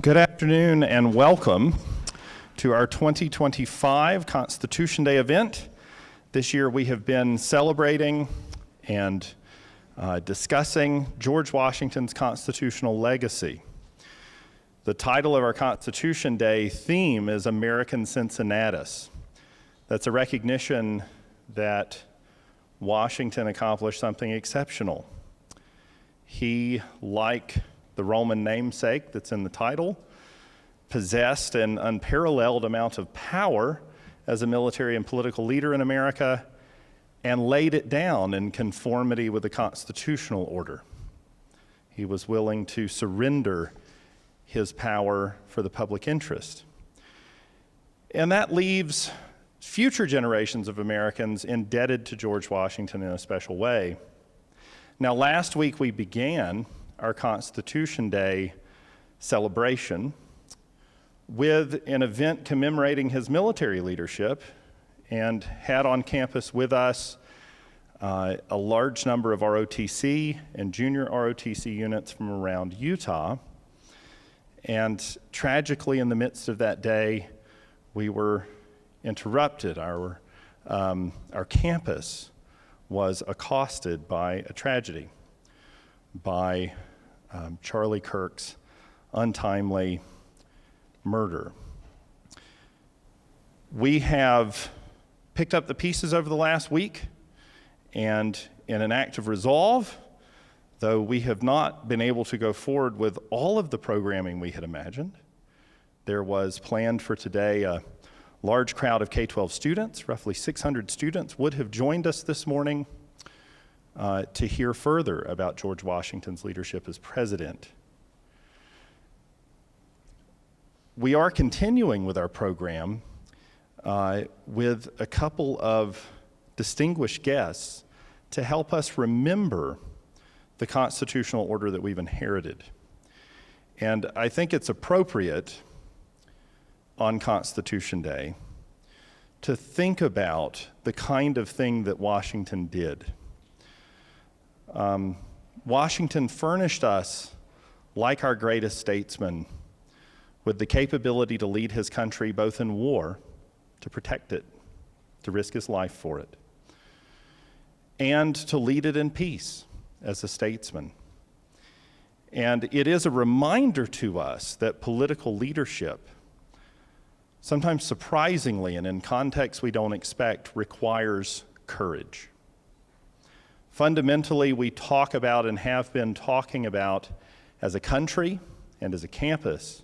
Good afternoon and welcome to our 2025 Constitution Day event. This year we have been celebrating and discussing George Washington's constitutional legacy. The title of our Constitution Day theme is American Cincinnatus. That's a recognition that Washington accomplished something exceptional. He, like the Roman namesake that's in the title, possessed an unparalleled amount of power as a military and political leader in America and laid it down in conformity with the constitutional order. He was willing to surrender his power for the public interest. And that leaves future generations of Americans indebted to George Washington in a special way. Now, last week we began our Constitution Day celebration with an event commemorating his military leadership and had on campus with us a large number of ROTC and junior ROTC units from around Utah. And tragically, in the midst of that day, we were interrupted. Our campus was accosted by a tragedy, by Charlie Kirk's untimely murder. We have picked up the pieces over the last week, and in an act of resolve, though we have not been able to go forward with all of the programming we had imagined, there was planned for today a large crowd of K-12 students, roughly 600 students, would have joined us this morning to hear further about George Washington's leadership as president. We are continuing with our program with a couple of distinguished guests to help us remember the constitutional order that we've inherited. And I think it's appropriate on Constitution Day to think about the kind of thing that Washington did. Washington furnished us, like our greatest statesmen, with the capability to lead his country both in war, to protect it, to risk his life for it, and to lead it in peace as a statesman. And it is a reminder to us that political leadership, sometimes surprisingly and in contexts we don't expect, requires courage. Fundamentally, we talk about and have been talking about, as a country and as a campus,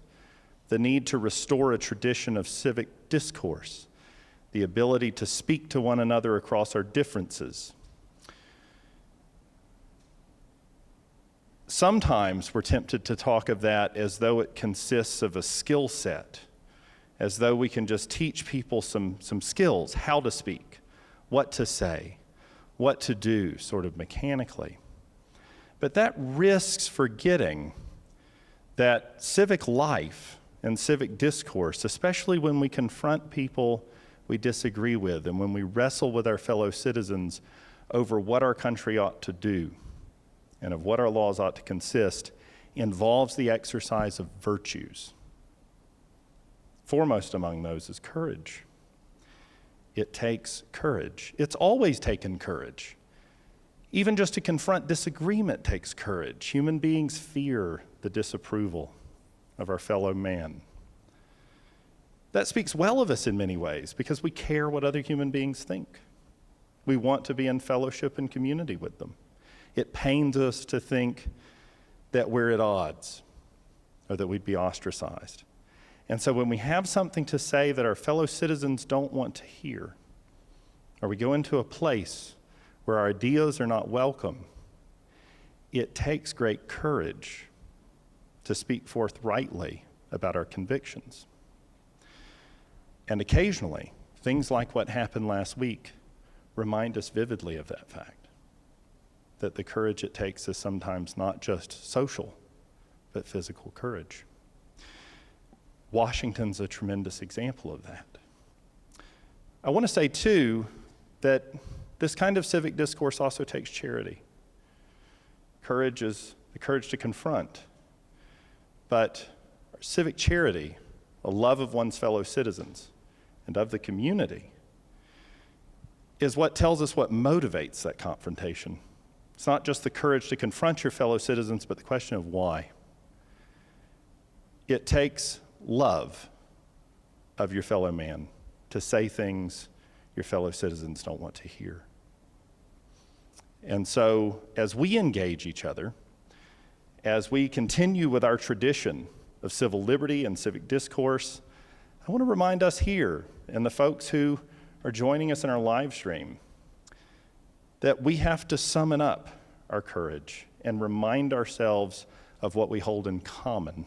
the need to restore a tradition of civic discourse, the ability to speak to one another across our differences. Sometimes we're tempted to talk of that as though it consists of a skill set, as though we can just teach people some skills, how to speak, what to say, what to do, sort of mechanically. But that risks forgetting that civic life and civic discourse, especially when we confront people we disagree with and when we wrestle with our fellow citizens over what our country ought to do and of what our laws ought to consist, involves the exercise of virtues. Foremost among those is courage. It takes courage. It's always taken courage. Even just to confront disagreement takes courage. Human beings fear the disapproval of our fellow man. That speaks well of us in many ways because we care what other human beings think. We want to be in fellowship and community with them. It pains us to think that we're at odds or that we'd be ostracized. And so when we have something to say that our fellow citizens don't want to hear, or we go into a place where our ideas are not welcome, it takes great courage to speak forthrightly about our convictions. And occasionally, things like what happened last week remind us vividly of that fact, that the courage it takes is sometimes not just social, but physical courage. Washington's a tremendous example of that. I want to say, too, that this kind of civic discourse also takes charity. Courage is the courage to confront, but civic charity, a love of one's fellow citizens and of the community, is what tells us what motivates that confrontation. It's not just the courage to confront your fellow citizens, but the question of why. It takes love of your fellow man to say things your fellow citizens don't want to hear. And so, as we engage each other, as we continue with our tradition of civil liberty and civic discourse, I want to remind us here and the folks who are joining us in our live stream that we have to summon up our courage and remind ourselves of what we hold in common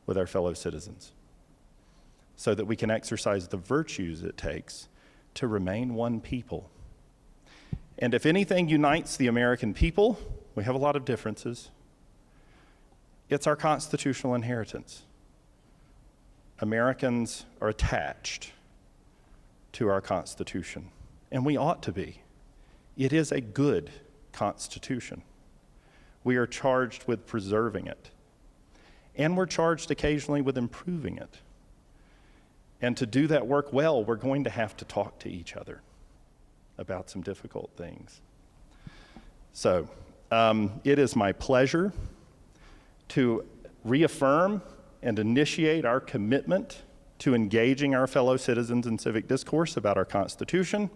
with our fellow citizens so that we can exercise the virtues it takes to remain one people. And if anything unites the American people, we have a lot of differences. It's our constitutional inheritance. Americans are attached to our Constitution, and we ought to be. It is a good Constitution. We are charged with preserving it, and we're charged occasionally with improving it. And to do that work well, we're going to have to talk to each other about some difficult things. So, it is my pleasure to reaffirm and initiate our commitment to engaging our fellow citizens in civic discourse about our Constitution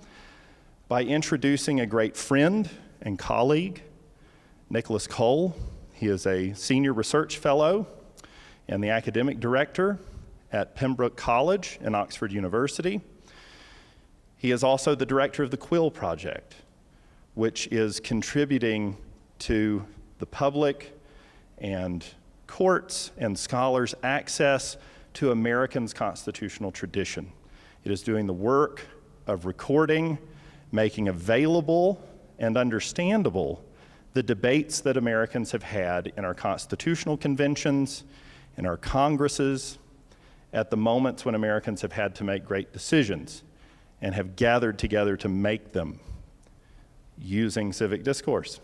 by introducing a great friend and colleague, Nicholas Cole. He is a senior research fellow and the academic director at Pembroke College and Oxford University. He is also the director of the Quill Project, which is contributing to the public and courts and scholars' access to Americans' constitutional tradition. It is doing the work of recording, making available and understandable the debates that Americans have had in our constitutional conventions, in our Congresses, at the moments when Americans have had to make great decisions and have gathered together to make them using civic discourse.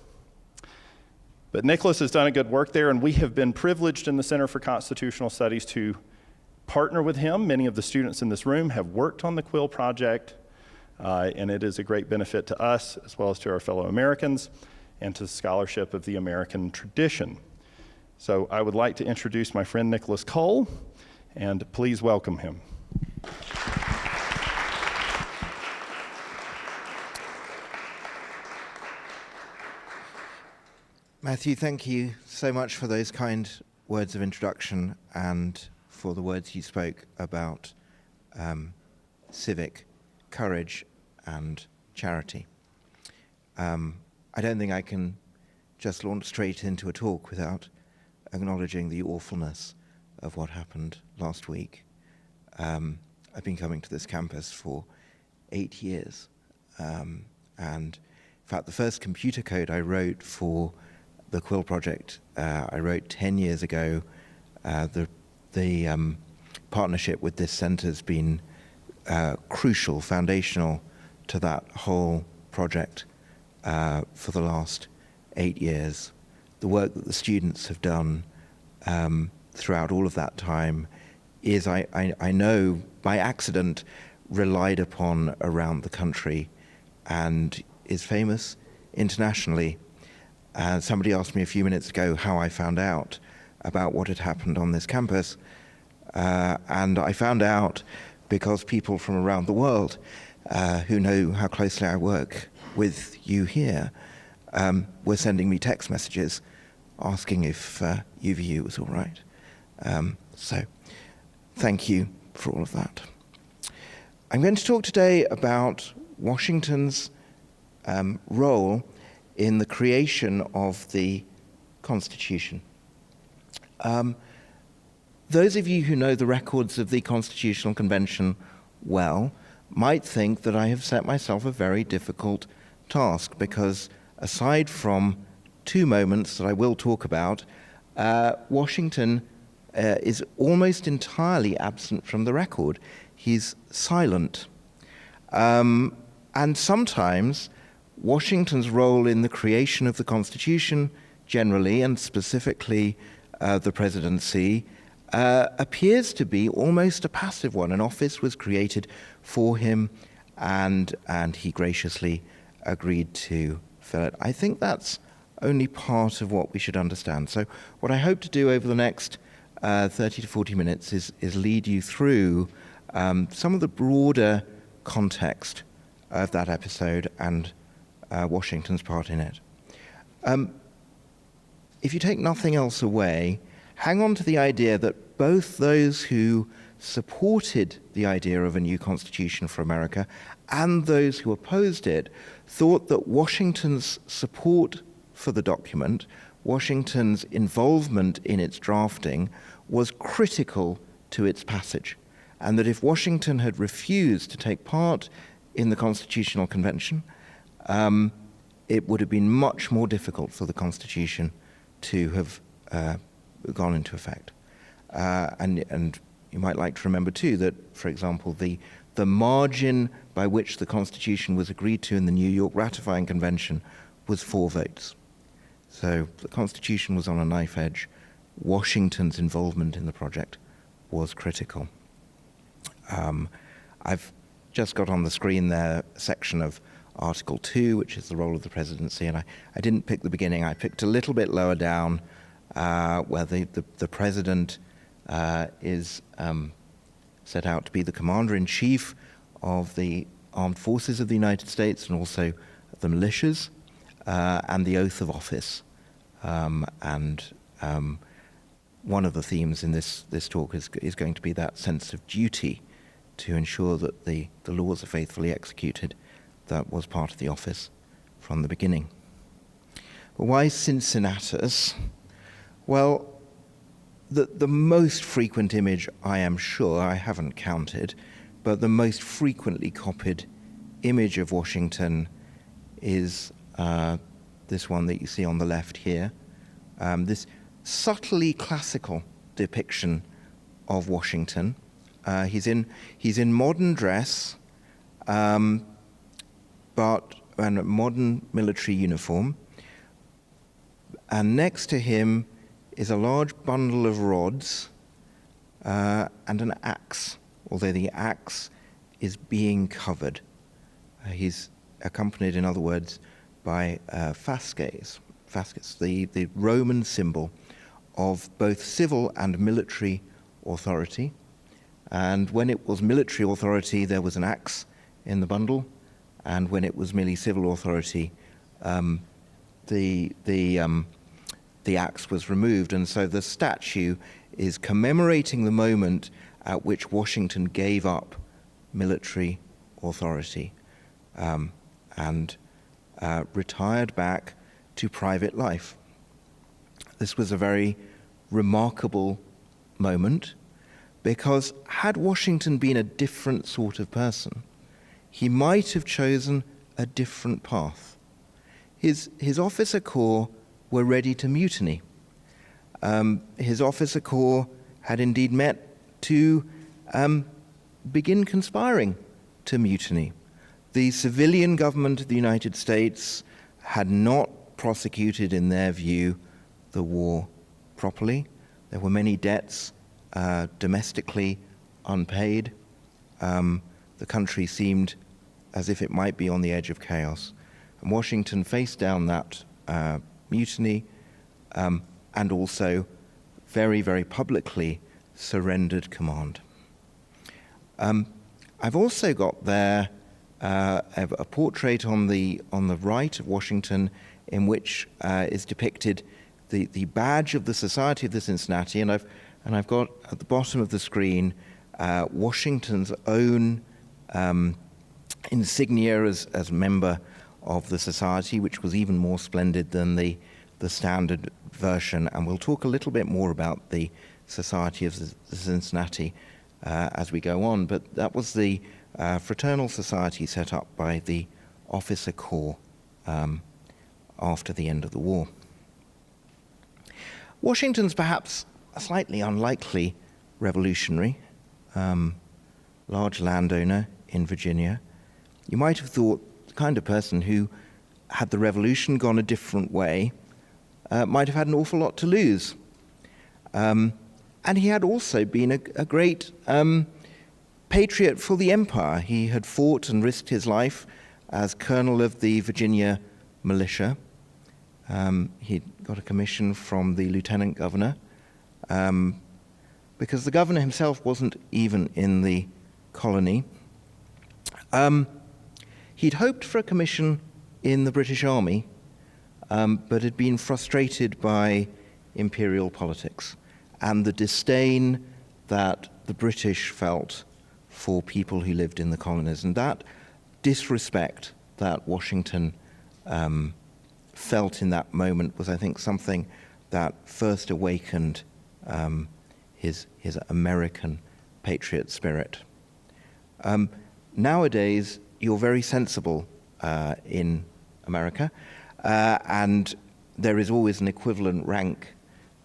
But Nicholas has done a good work there, and we have been privileged in the Center for Constitutional Studies to partner with him. Many of the students in this room have worked on the Quill Project, and it is a great benefit to us as well as to our fellow Americans and to the scholarship of the American tradition. So I would like to introduce my friend Nicholas Cole, and please welcome him. Matthew, thank you so much for those kind words of introduction and for the words you spoke about civic courage and charity. I don't think I can just launch straight into a talk without acknowledging the awfulness of what happened last week. I've been coming to this campus for 8 years, and in fact the first computer code I wrote for the Quill Project I wrote 10 years ago. The partnership with this center has been crucial, foundational to that whole project for the last 8 years. The work that the students have done throughout all of that time is, I know, by accident, relied upon around the country and is famous internationally. Somebody asked me a few minutes ago how I found out about what had happened on this campus, and I found out because people from around the world who know how closely I work with you here were sending me text messages asking if UVU was all right. So thank you for all of that. I'm going to talk today about Washington's role in the creation of the Constitution. Those of you who know the records of the Constitutional Convention well might think that I have set myself a very difficult task because aside from two moments that I will talk about, Washington is almost entirely absent from the record. He's silent. And sometimes Washington's role in the creation of the Constitution generally, and specifically the presidency, appears to be almost a passive one. An office was created for him, and he graciously agreed to fill it. I think that's only part of what we should understand. So what I hope to do over the next 30 to 40 minutes is lead you through some of the broader context of that episode and Washington's part in it. If you take nothing else away, hang on to the idea that both those who supported the idea of a new constitution for America and those who opposed it thought that Washington's support for the document, Washington's involvement in its drafting, was critical to its passage, and that if Washington had refused to take part in the Constitutional Convention, it would have been much more difficult for the Constitution to have gone into effect. And you might like to remember too that, for example, the margin by which the Constitution was agreed to in the New York Ratifying Convention was 4 votes. So the Constitution was on a knife edge. Washington's involvement in the project was critical. I've just got on the screen there a section of Article 2, which is the role of the presidency, and I didn't pick the beginning. I picked a little bit lower down where the president is set out to be the commander-in-chief of the armed forces of the United States and also the militias, and the oath of office. One of the themes in this talk is going to be that sense of duty to ensure that the laws are faithfully executed. That was part of the office from the beginning. But why Cincinnatus? Well, the most frequent image, I am sure, I haven't counted, but the most frequently copied image of Washington is this one that you see on the left here. This subtly classical depiction of Washington. He's in modern dress, but in a modern military uniform. And next to him is a large bundle of rods and an axe, although the axe is being covered. He's accompanied, in other words, by fasces, the Roman symbol of both civil and military authority. And when it was military authority, there was an axe in the bundle, and when it was merely civil authority, the axe was removed. And so the statue is commemorating the moment at which Washington gave up military authority and retired back to private life. This was a very remarkable moment, because had Washington been a different sort of person, he might have chosen a different path. His officer corps were ready to mutiny. His officer corps had indeed met to begin conspiring to mutiny. The civilian government of the United States had not prosecuted, in their view, the war properly. There were many debts domestically unpaid. The country seemed as if it might be on the edge of chaos. And Washington faced down that mutiny and also very, very publicly surrendered command. I've also got there a portrait on the right of Washington in which is depicted the badge of the Society of the Cincinnati, and I've got at the bottom of the screen Washington's own insignia as member of the society, which was even more splendid than the standard version. And we'll talk a little bit more about the Society of the Cincinnati as we go on. But that was the fraternal society set up by the officer corps after the end of the war. Washington's perhaps a slightly unlikely revolutionary, large landowner in Virginia. You might have thought the kind of person who, had the revolution gone a different way, might have had an awful lot to lose. And he had also been a great patriot for the empire. He had fought and risked his life as colonel of the Virginia militia. He'd got a commission from the lieutenant governor, because the governor himself wasn't even in the colony. He'd hoped for a commission in the British Army, but had been frustrated by imperial politics and the disdain that the British felt for people who lived in the colonies. And that disrespect that Washington felt in that moment was, I think, something that first awakened his American patriot spirit. Nowadays, you're very sensible in America, and there is always an equivalent rank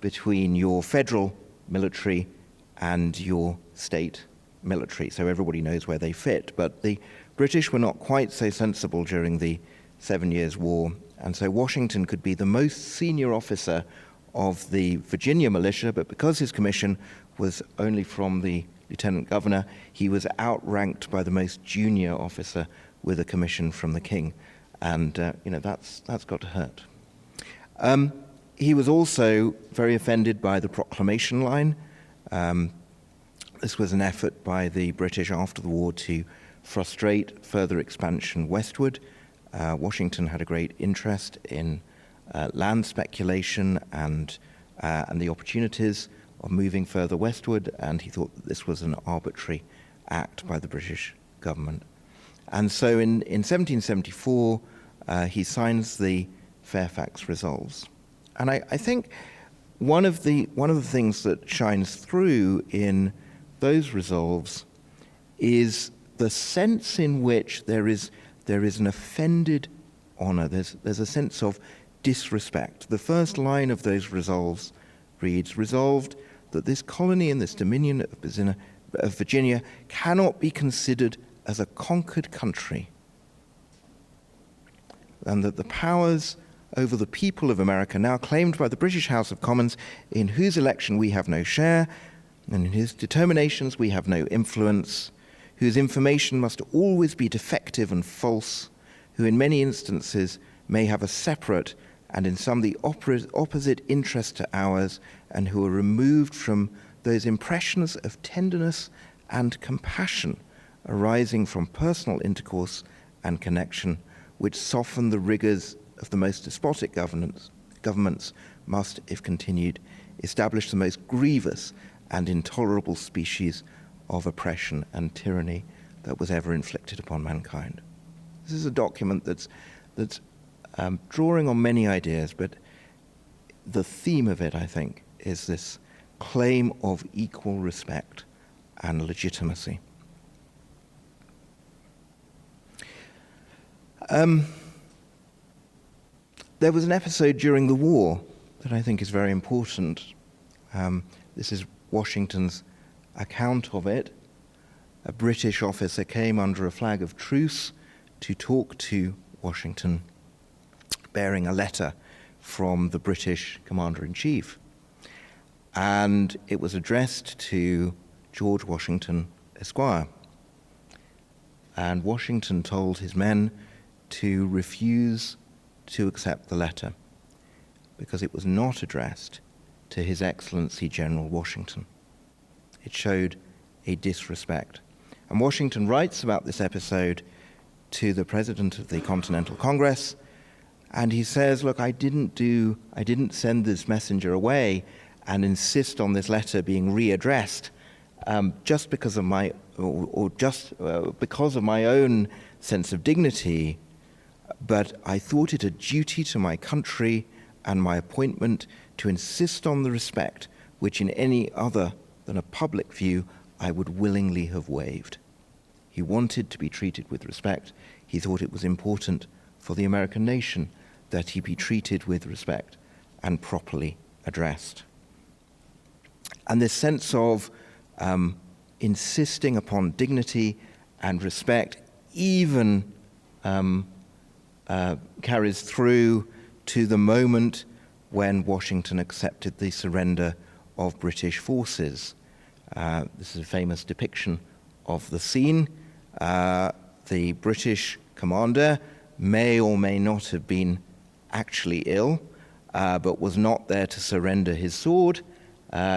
between your federal military and your state military, so everybody knows where they fit. But the British were not quite so sensible during the 7 Years' War, and so Washington could be the most senior officer of the Virginia militia, but because his commission was only from the lieutenant governor, he was outranked by the most junior officer with a commission from the king. And that's got to hurt. He was also very offended by the proclamation line. This was an effort by the British after the war to frustrate further expansion westward. Washington had a great interest in land speculation and the opportunities of moving further westward, and he thought that this was an arbitrary act by the British government. And so in 1774, he signs the Fairfax Resolves. And I think one of the things that shines through in those resolves is the sense in which there is an offended honor. There's a sense of disrespect. The first line of those resolves reads, "Resolved that this colony and this dominion of Virginia cannot be considered as a conquered country, and that the powers over the people of America now claimed by the British House of Commons, in whose election we have no share, and in whose determinations we have no influence, whose information must always be defective and false, who in many instances may have a separate and in some the opposite interest to ours, and who are removed from those impressions of tenderness and compassion arising from personal intercourse and connection, which soften the rigors of the most despotic governments must, if continued, establish the most grievous and intolerable species of oppression and tyranny that was ever inflicted upon mankind." This is a document that's drawing on many ideas, but the theme of it, I think, is this claim of equal respect and legitimacy. There was an episode during the war that I think is very important. This is Washington's account of it. A British officer came under a flag of truce to talk to Washington, bearing a letter from the British Commander-in-Chief. And it was addressed to George Washington, Esquire. And Washington told his men to refuse to accept the letter because it was not addressed to His Excellency General Washington. It showed a disrespect. And Washington writes about this episode to the President of the Continental Congress, and he says, "Look, I didn't send this messenger away and insist on this letter being readdressed just because of my because of my own sense of dignity, but I thought it a duty to my country and my appointment to insist on the respect which in any other than a public view I would willingly have waived." He wanted to be treated with respect. He thought it was important for the American nation that he be treated with respect and properly addressed. And this sense of insisting upon dignity and respect even carries through to the moment when Washington accepted the surrender of British forces. This is a famous depiction of the scene. The British commander may or may not have been actually ill, but was not there to surrender his sword,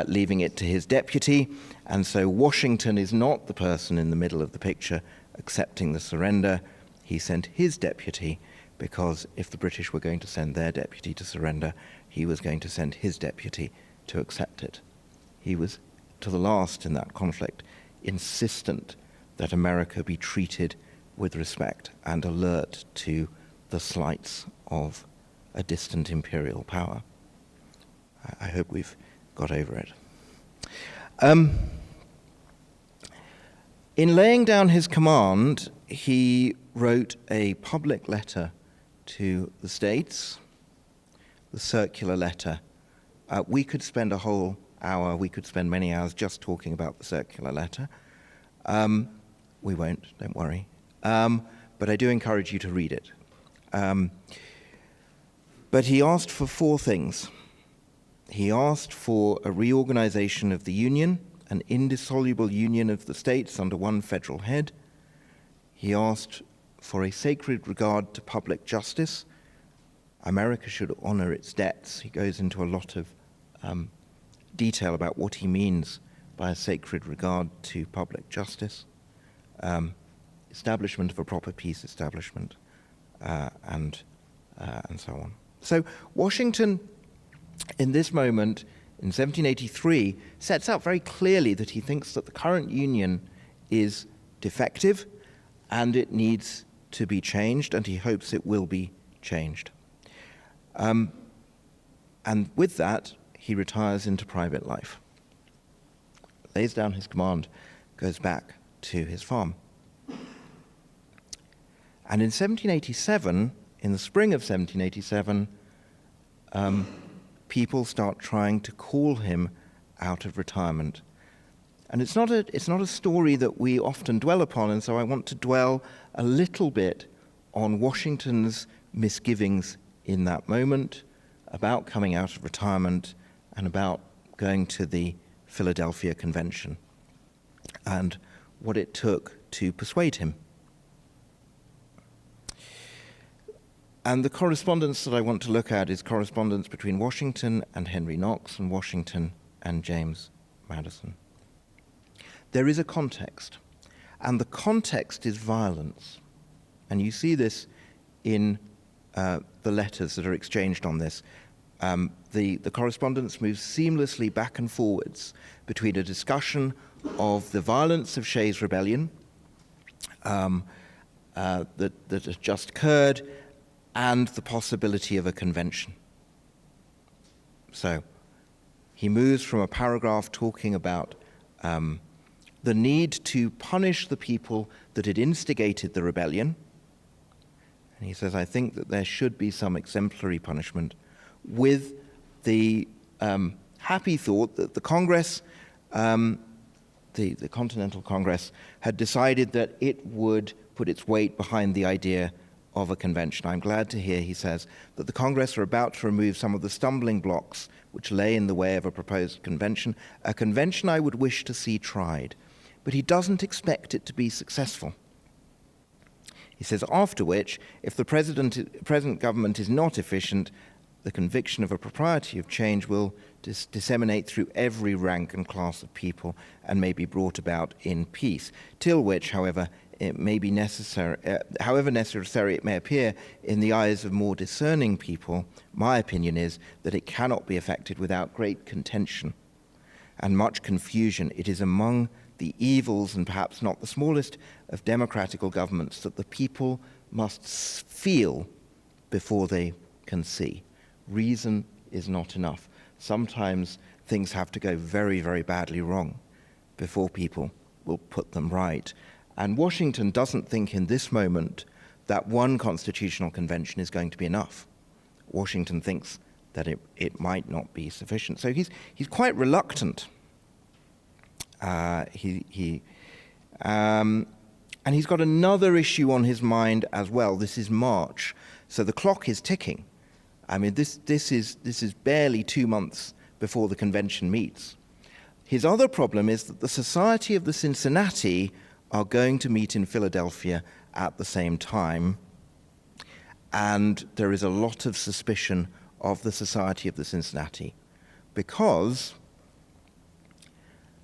leaving it to his deputy. And so Washington is not the person in the middle of the picture accepting the surrender. He sent his deputy, because if the British were going to send their deputy to surrender, he was going to send his deputy to accept it. He was, to the last in that conflict, insistent that America be treated with respect and alert to the slights of a distant imperial power. I hope we've got over it. In laying down his command, he wrote a public letter to the States, the circular letter. We could spend a whole hour, we could spend many hours just talking about the circular letter. We won't, don't worry. But I do encourage you to read it. But he asked for four things. He asked for a reorganization of the Union, an indissoluble union of the states under one federal head. He asked for a sacred regard to public justice. America should honor its debts. He goes into a lot of detail about what he means by a sacred regard to public justice, establishment of a proper peace establishment, and so on. So Washington, in this moment, in 1783, sets out very clearly that he thinks that the current union is defective and it needs to be changed, and he hopes it will be changed. And with that, he retires into private life, lays down his command, goes back to his farm. And in 1787, in the spring of 1787, people start trying to call him out of retirement. And it's not a story that we often dwell upon, and so I want to dwell a little bit on Washington's misgivings in that moment about coming out of retirement and about going to the Philadelphia Convention and what it took to persuade him. And the correspondence that I want to look at is correspondence between Washington and Henry Knox and Washington and James Madison. There is a context, and the context is violence. And you see this in the letters that are exchanged on this. The correspondence moves seamlessly back and forwards between a discussion of the violence of Shays' rebellion that has just occurred and the possibility of a convention. So he moves from a paragraph talking about the need to punish the people that had instigated the rebellion. And he says, I think that there should be some exemplary punishment, with the happy thought that the Congress, the Continental Congress, had decided that it would put its weight behind the idea of a convention. I'm glad to hear, he says, that the Congress are about to remove some of the stumbling blocks which lay in the way of a proposed convention, a convention I would wish to see tried. But he doesn't expect it to be successful. He says, after which, if the present government is not efficient, the conviction of a propriety of change will disseminate through every rank and class of people and may be brought about in peace, till which, however, it may be necessary, however necessary it may appear in the eyes of more discerning people, my opinion is that it cannot be effected without great contention and much confusion. It is among the evils, and perhaps not the smallest, of democratical governments that the people must feel before they can see. Reason is not enough. Sometimes things have to go very, very badly wrong before people will put them right. And Washington doesn't think in this moment that one constitutional convention is going to be enough. Washington thinks that it might not be sufficient. So he's quite reluctant. And he's got another issue on his mind as well. This is March, so the clock is ticking. I mean, this is barely 2 months before the convention meets. His other problem is that the Society of the Cincinnati are going to meet in Philadelphia at the same time, and there is a lot of suspicion of the Society of the Cincinnati because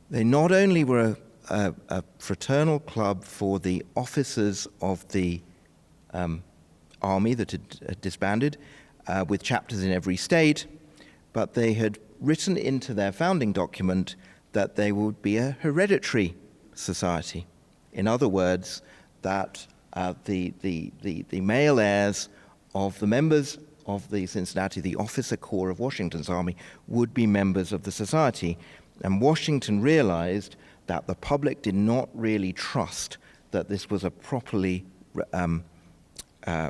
they not only were a fraternal club for the officers of the army that had disbanded, with chapters in every state, but they had written into their founding document that they would be a hereditary society. In other words, that the male heirs of the members of the Cincinnati, the officer corps of Washington's army, would be members of the society. And Washington realized that the public did not really trust that this was a properly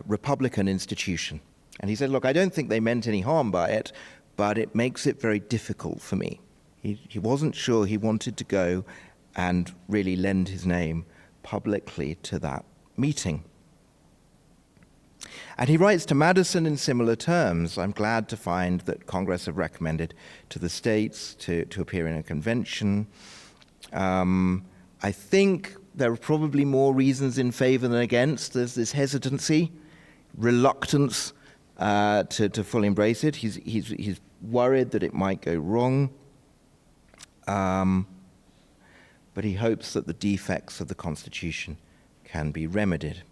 Republican institution. And he said, look, I don't think they meant any harm by it, but it makes it very difficult for me. He wasn't sure he wanted to go and really lend his name publicly to that meeting. And he writes to Madison in similar terms. I'm glad to find that Congress have recommended to the states to appear in a convention. I think there are probably more reasons in favor than against. There's this hesitancy, reluctance to fully embrace it. He's worried that it might go wrong. But he hopes that the defects of the Constitution can be remedied.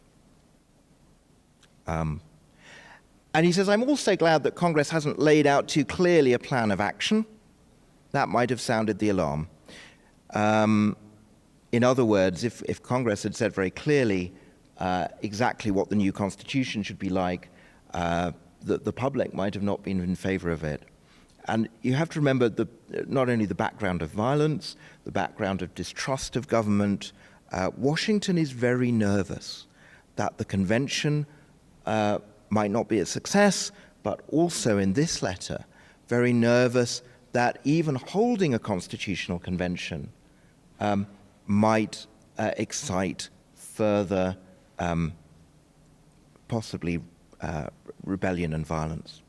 And he says, I'm also glad that Congress hasn't laid out too clearly a plan of action. That might have sounded the alarm. In other words, if Congress had said very clearly exactly what the new Constitution should be like, the public might have not been in favor of it. And you have to remember not only the background of violence, the background of distrust of government. Washington is very nervous that the convention might not be a success, but also in this letter, very nervous that even holding a constitutional convention might excite further, possibly rebellion and violence.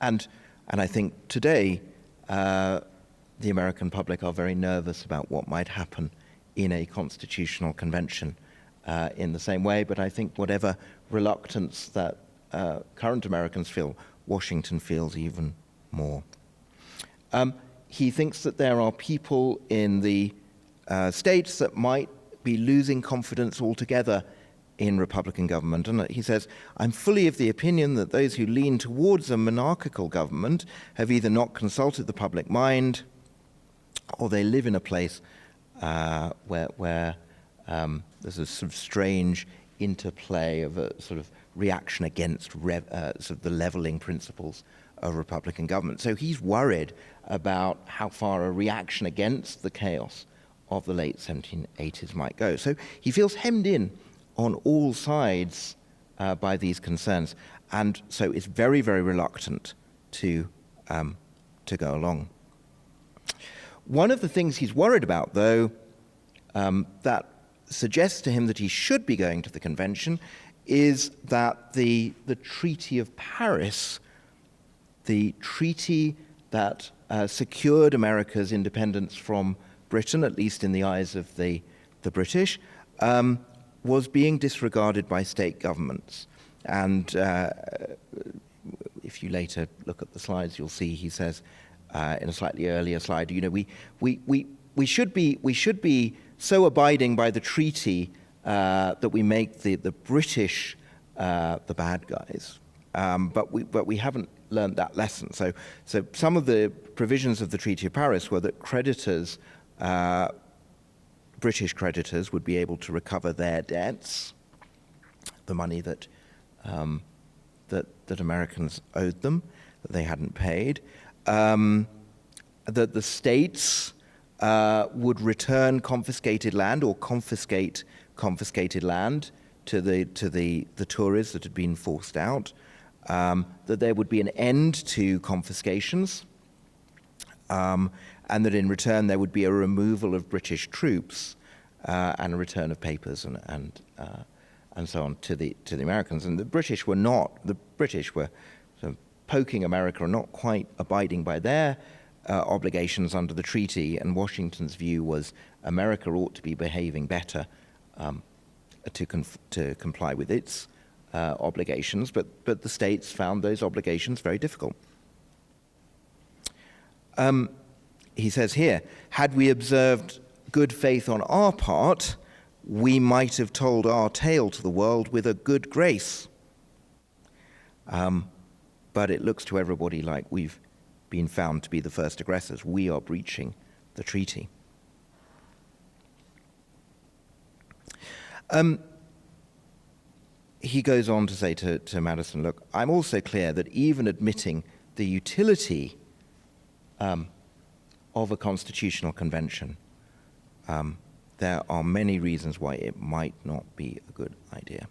And I think today the American public are very nervous about what might happen in a constitutional convention in the same way. But I think whatever reluctance that current Americans feel, Washington feels even more. He thinks that there are people in the states that might be losing confidence altogether in Republican government. And he says, I'm fully of the opinion that those who lean towards a monarchical government have either not consulted the public mind or they live in a place where there's a sort of strange interplay of a sort of reaction against sort of the leveling principles of Republican government. So he's worried about how far a reaction against the chaos of the late 1780s might go. So he feels hemmed in on all sides by these concerns, and so is very, very reluctant to go along. One of the things he's worried about, though, that suggests to him that he should be going to the convention is that the Treaty of Paris, the treaty that secured America's independence from Britain, at least in the eyes of the British, was being disregarded by state governments. And if you later look at the slides, you'll see he says in a slightly earlier slide, you know, we should be so abiding by the treaty that we make the British the bad guys, but we haven't learned that lesson. So some of the provisions of the Treaty of Paris were that creditors, British creditors, would be able to recover their debts, the money that Americans owed them, that they hadn't paid, that the states would return confiscated land or confiscate confiscated land to the Tories that had been forced out, that there would be an end to confiscations, and that in return there would be a removal of British troops and a return of papers and so on to the Americans. And the British were sort of poking America and not quite abiding by their obligations under the treaty, and Washington's view was America ought to be behaving better to comply with its obligations, but the states found those obligations very difficult. He says here, had we observed good faith on our part, we might have told our tale to the world with a good grace. But it looks to everybody like we've been found to be the first aggressors. We are breaching the treaty. He goes on to say to Madison, look, I'm also clear that even admitting the utility of a constitutional convention, there are many reasons why it might not be a good idea.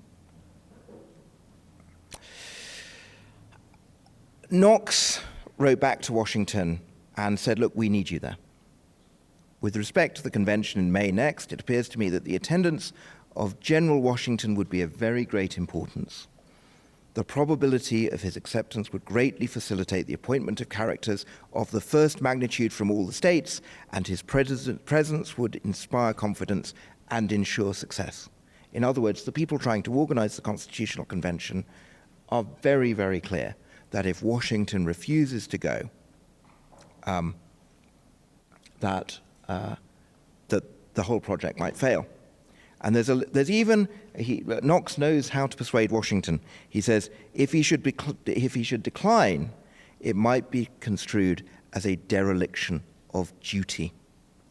Knox wrote back to Washington and said, look, we need you there. With respect to the convention in May next, it appears to me that the attendance of General Washington would be of very great importance. The probability of his acceptance would greatly facilitate the appointment of characters of the first magnitude from all the states, and his presence would inspire confidence and ensure success. In other words, the people trying to organize the Constitutional Convention are very, very clear that if Washington refuses to go, that the whole project might fail. And there's even Knox knows how to persuade Washington. He says if he should decline, it might be construed as a dereliction of duty.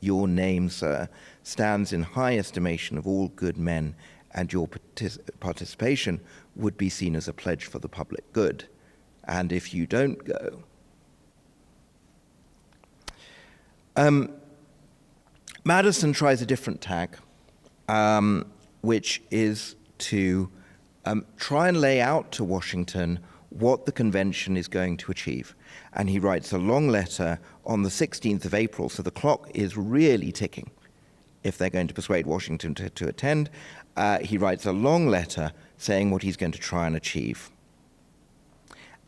Your name, sir, stands in high estimation of all good men, and your participation would be seen as a pledge for the public good. And if you don't go, Madison tries a different tack, which is to try and lay out to Washington what the convention is going to achieve. And he writes a long letter on the 16th of April, so the clock is really ticking if they're going to persuade Washington to attend. He writes a long letter saying what he's going to try and achieve.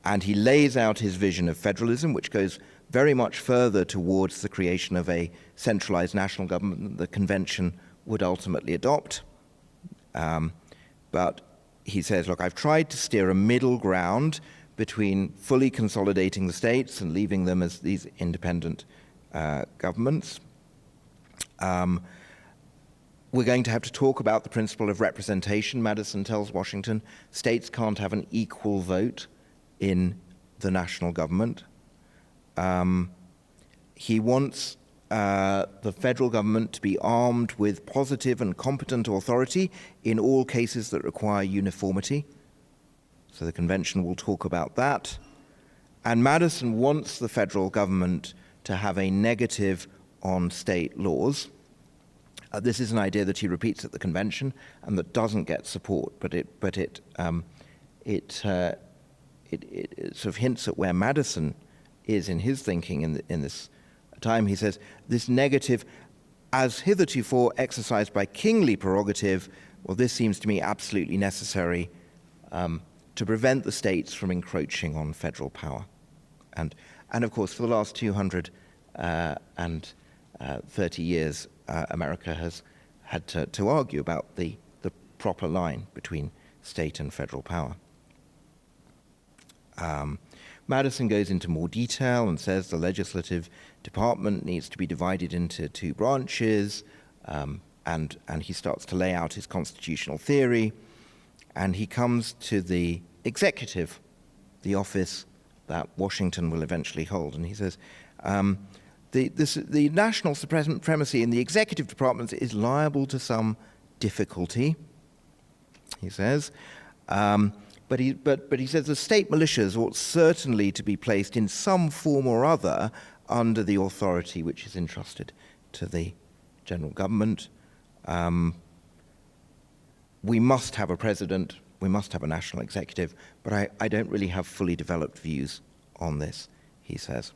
And he lays out his vision of federalism, which goes very much further towards the creation of a centralized national government that the convention would ultimately adopt. But he says, look, I've tried to steer a middle ground between fully consolidating the states and leaving them as these independent governments. We're going to have to talk about the principle of representation. Madison tells Washington states can't have an equal vote in the national government. He wants the federal government to be armed with positive and competent authority in all cases that require uniformity. So the convention will talk about that. And Madison wants the federal government to have a negative on state laws. This is an idea that he repeats at the convention and that doesn't get support, but it sort of hints at where Madison is in his thinking in this time. He says, this negative, as heretofore exercised by kingly prerogative, well, this seems to me absolutely necessary to prevent the states from encroaching on federal power. And of course, for the last 230 years, America has had to argue about the proper line between state and federal power. Madison goes into more detail and says the legislative department needs to be divided into two branches, and he starts to lay out his constitutional theory, and he comes to the executive, the office that Washington will eventually hold, and he says, the national supremacy in the executive department is liable to some difficulty, he says, but he says the state militias ought certainly to be placed in some form or other under the authority which is entrusted to the general government. We must have a president, we must have a national executive, but I don't really have fully developed views on this, he says.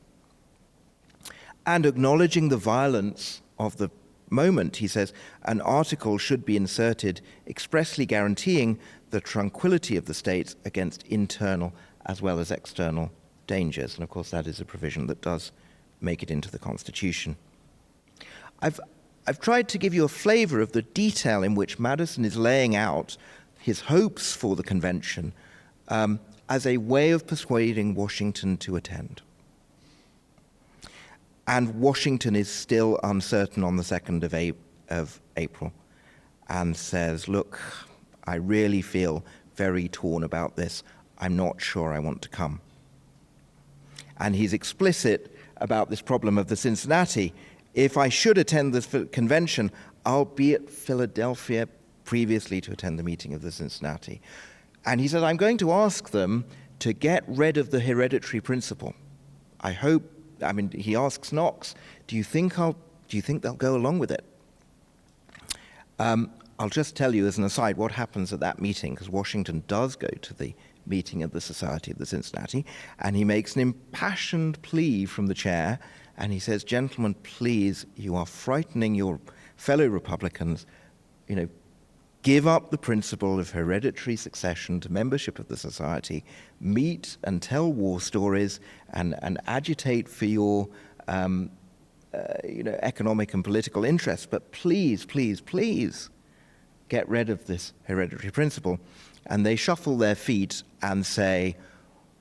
And acknowledging the violence of the moment, he says, an article should be inserted expressly guaranteeing the tranquility of the states against internal as well as external dangers. And of course, that is a provision that does make it into the Constitution. I've tried to give you a flavor of the detail in which Madison is laying out his hopes for the convention as a way of persuading Washington to attend. And Washington is still uncertain on the 2nd of April and says, look, I really feel very torn about this. I'm not sure I want to come. And he's explicit about this problem of the Cincinnati. If I should attend the convention, I'll be at Philadelphia previously to attend the meeting of the Cincinnati. And he said, I'm going to ask them to get rid of the hereditary principle. He asks Knox, do you think they'll go along with it? I'll just tell you as an aside what happens at that meeting, because Washington does go to the meeting of the Society of the Cincinnati, and he makes an impassioned plea from the chair, and he says, gentlemen, please, you are frightening your fellow Republicans, give up the principle of hereditary succession to membership of the society, meet and tell war stories, and agitate for your economic and political interests, but please, please, please get rid of this hereditary principle. And they shuffle their feet and say,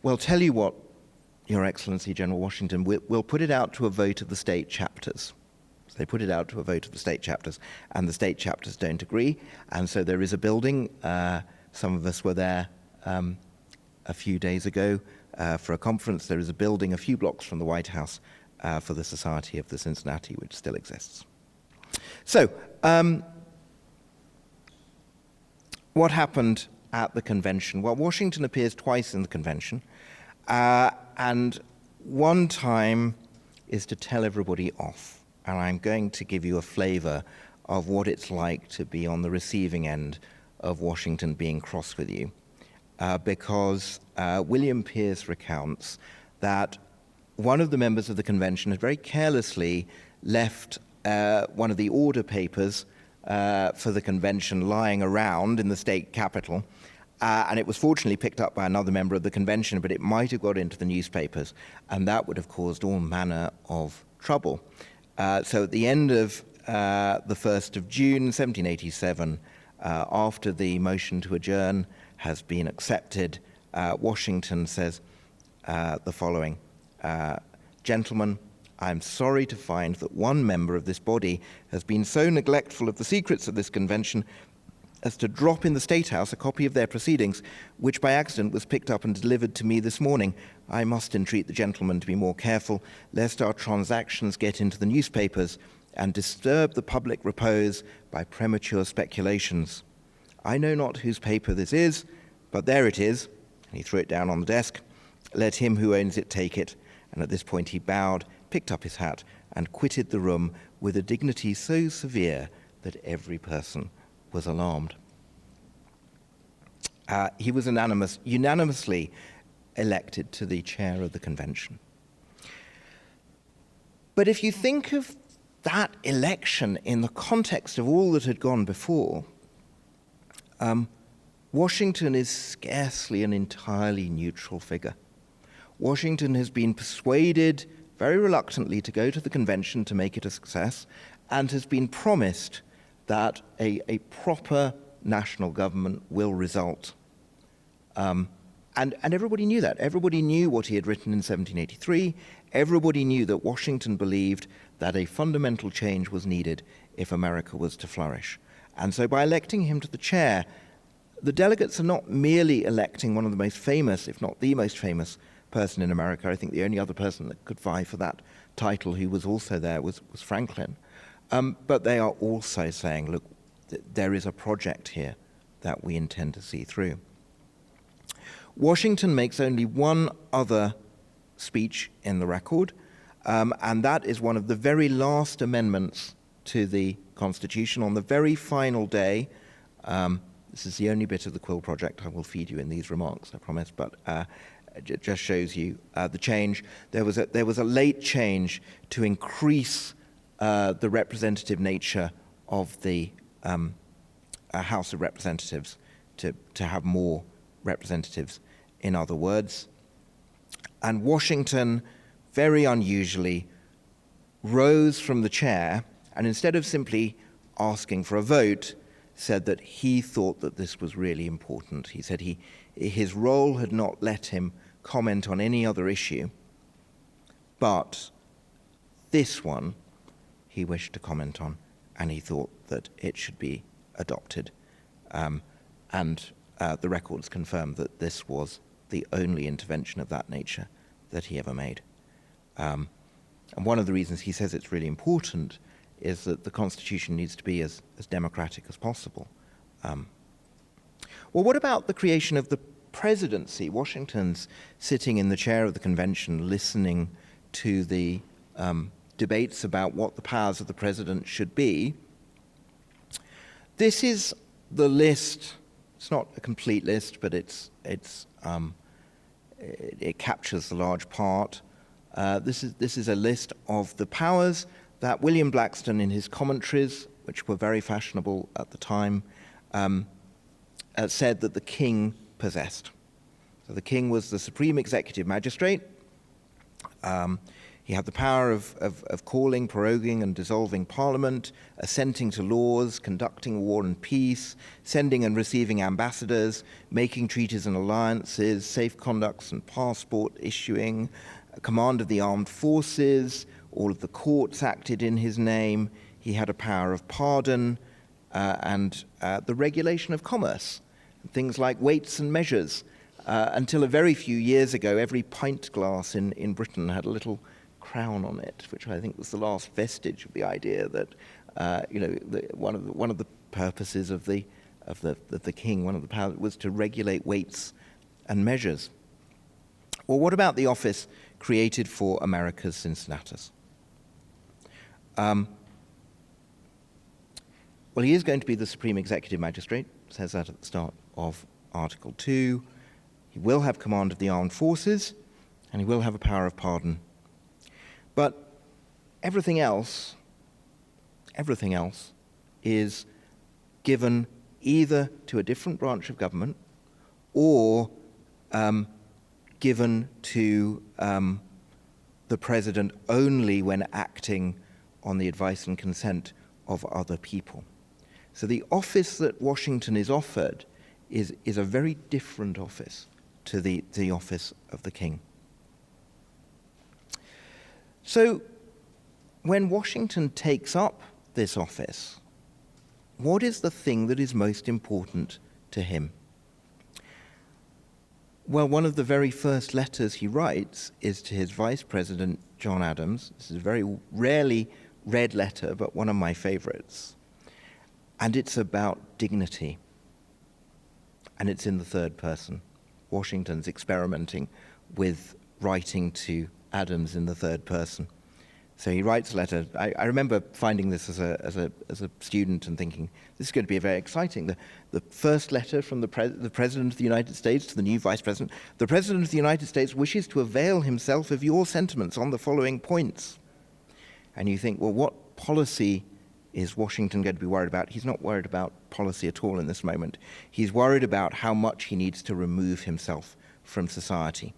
well, tell you what, Your Excellency, General Washington, we'll put it out to a vote of the state chapters. So they put it out to a vote of the state chapters, and the state chapters don't agree. And so there is a building. Some of us were there a few days ago for a conference. There is a building a few blocks from the White House for the Society of the Cincinnati, which still exists. So what happened at the convention? Well, Washington appears twice in the convention, and one time is to tell everybody off. And I'm going to give you a flavor of what it's like to be on the receiving end of Washington being cross with you, because William Pierce recounts that one of the members of the convention had very carelessly left one of the order papers for the convention lying around in the state capitol, and it was fortunately picked up by another member of the convention, but it might have got into the newspapers, and that would have caused all manner of trouble. So at the end of the 1st of June, 1787, after the motion to adjourn has been accepted, Washington says the following, gentlemen, I'm sorry to find that one member of this body has been so neglectful of the secrets of this convention as to drop in the State House a copy of their proceedings, which by accident was picked up and delivered to me this morning. I must entreat the gentleman to be more careful, lest our transactions get into the newspapers and disturb the public repose by premature speculations. I know not whose paper this is, but there it is. And he threw it down on the desk. Let him who owns it take it. And at this point he bowed, picked up his hat, and quitted the room with a dignity so severe that every person was alarmed. He was unanimously elected to the chair of the convention. But if you think of that election in the context of all that had gone before, Washington is scarcely an entirely neutral figure. Washington has been persuaded very reluctantly to go to the convention to make it a success, and has been promised that a proper national government will result. And everybody knew that. Everybody knew what he had written in 1783. Everybody knew that Washington believed that a fundamental change was needed if America was to flourish. And so by electing him to the chair, the delegates are not merely electing one of the most famous, if not the most famous person in America. I think the only other person that could vie for that title who was also there was Franklin. But they are also saying, look, there is a project here that we intend to see through. Washington makes only one other speech in the record, and that is one of the very last amendments to the Constitution on the very final day. This is the only bit of the Quill Project I will feed you in these remarks, I promise, but it just shows you the change. There was a late change to increase the representative nature of the House of Representatives to have more representatives, in other words. And Washington, very unusually, rose from the chair and instead of simply asking for a vote, said that he thought that this was really important. He said his role had not let him comment on any other issue, but this one he wished to comment on, and he thought that it should be adopted. And the records confirm that this was the only intervention of that nature that he ever made. And one of the reasons he says it's really important is that the Constitution needs to be as democratic as possible. Well, what about the creation of the presidency? Washington's sitting in the chair of the convention listening to the debates about what the powers of the president should be. This is the list. It's not a complete list, but it captures the large part. This is a list of the powers that William Blackstone, in his commentaries, which were very fashionable at the time, said that the king possessed. So the king was the supreme executive magistrate. He had the power of calling, proroguing, and dissolving parliament, assenting to laws, conducting war and peace, sending and receiving ambassadors, making treaties and alliances, safe conducts and passport issuing, command of the armed forces. All of the courts acted in his name. He had a power of pardon and the regulation of commerce, things like weights and measures. Until a very few years ago, every pint glass in Britain had a little crown on it, which I think was the last vestige of the idea that one of the purposes of the king, one of the powers, was to regulate weights and measures. Well, what about the office created for America's Cincinnatus? Well, he is going to be the supreme executive magistrate, says that at the start of Article 2. He will have command of the armed forces, and he will have a power of pardon. But everything else is given either to a different branch of government or given to the president only when acting on the advice and consent of other people. So the office that Washington is offered is a very different office to the office of the king. So when Washington takes up this office, what is the thing that is most important to him? Well, one of the very first letters he writes is to his vice president, John Adams. This is a very rarely read letter, but one of my favorites. And it's about dignity. And it's in the third person. Washington's experimenting with writing to Adams in the third person. So he writes a letter. I remember finding this as a student and thinking, this is going to be very exciting. The first letter from the President of the United States to the new Vice President. The President of the United States wishes to avail himself of your sentiments on the following points. And you think, well, what policy is Washington going to be worried about? He's not worried about policy at all in this moment. He's worried about how much he needs to remove himself from society.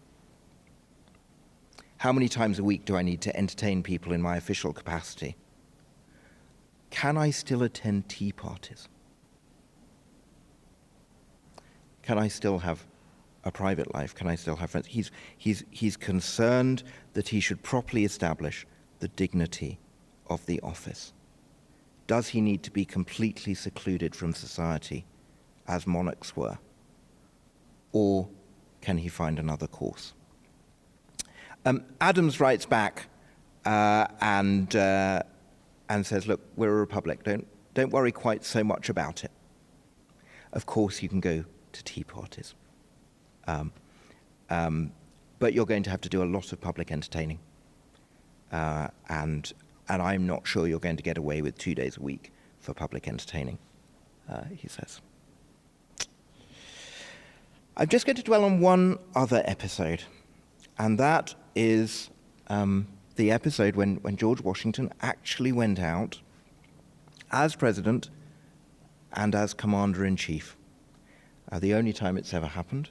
How many times a week do I need to entertain people in my official capacity? Can I still attend tea parties? Can I still have a private life? Can I still have friends? He's concerned that he should properly establish the dignity of the office. Does he need to be completely secluded from society, as monarchs were? Or can he find another course? Adams writes back and says, look, we're a republic. Don't worry quite so much about it. Of course, you can go to tea parties. But you're going to have to do a lot of public entertaining. And I'm not sure you're going to get away with 2 days a week for public entertaining, he says. I'm just going to dwell on one other episode, and that is the episode when George Washington actually went out as president and as commander-in-chief. The only time it's ever happened.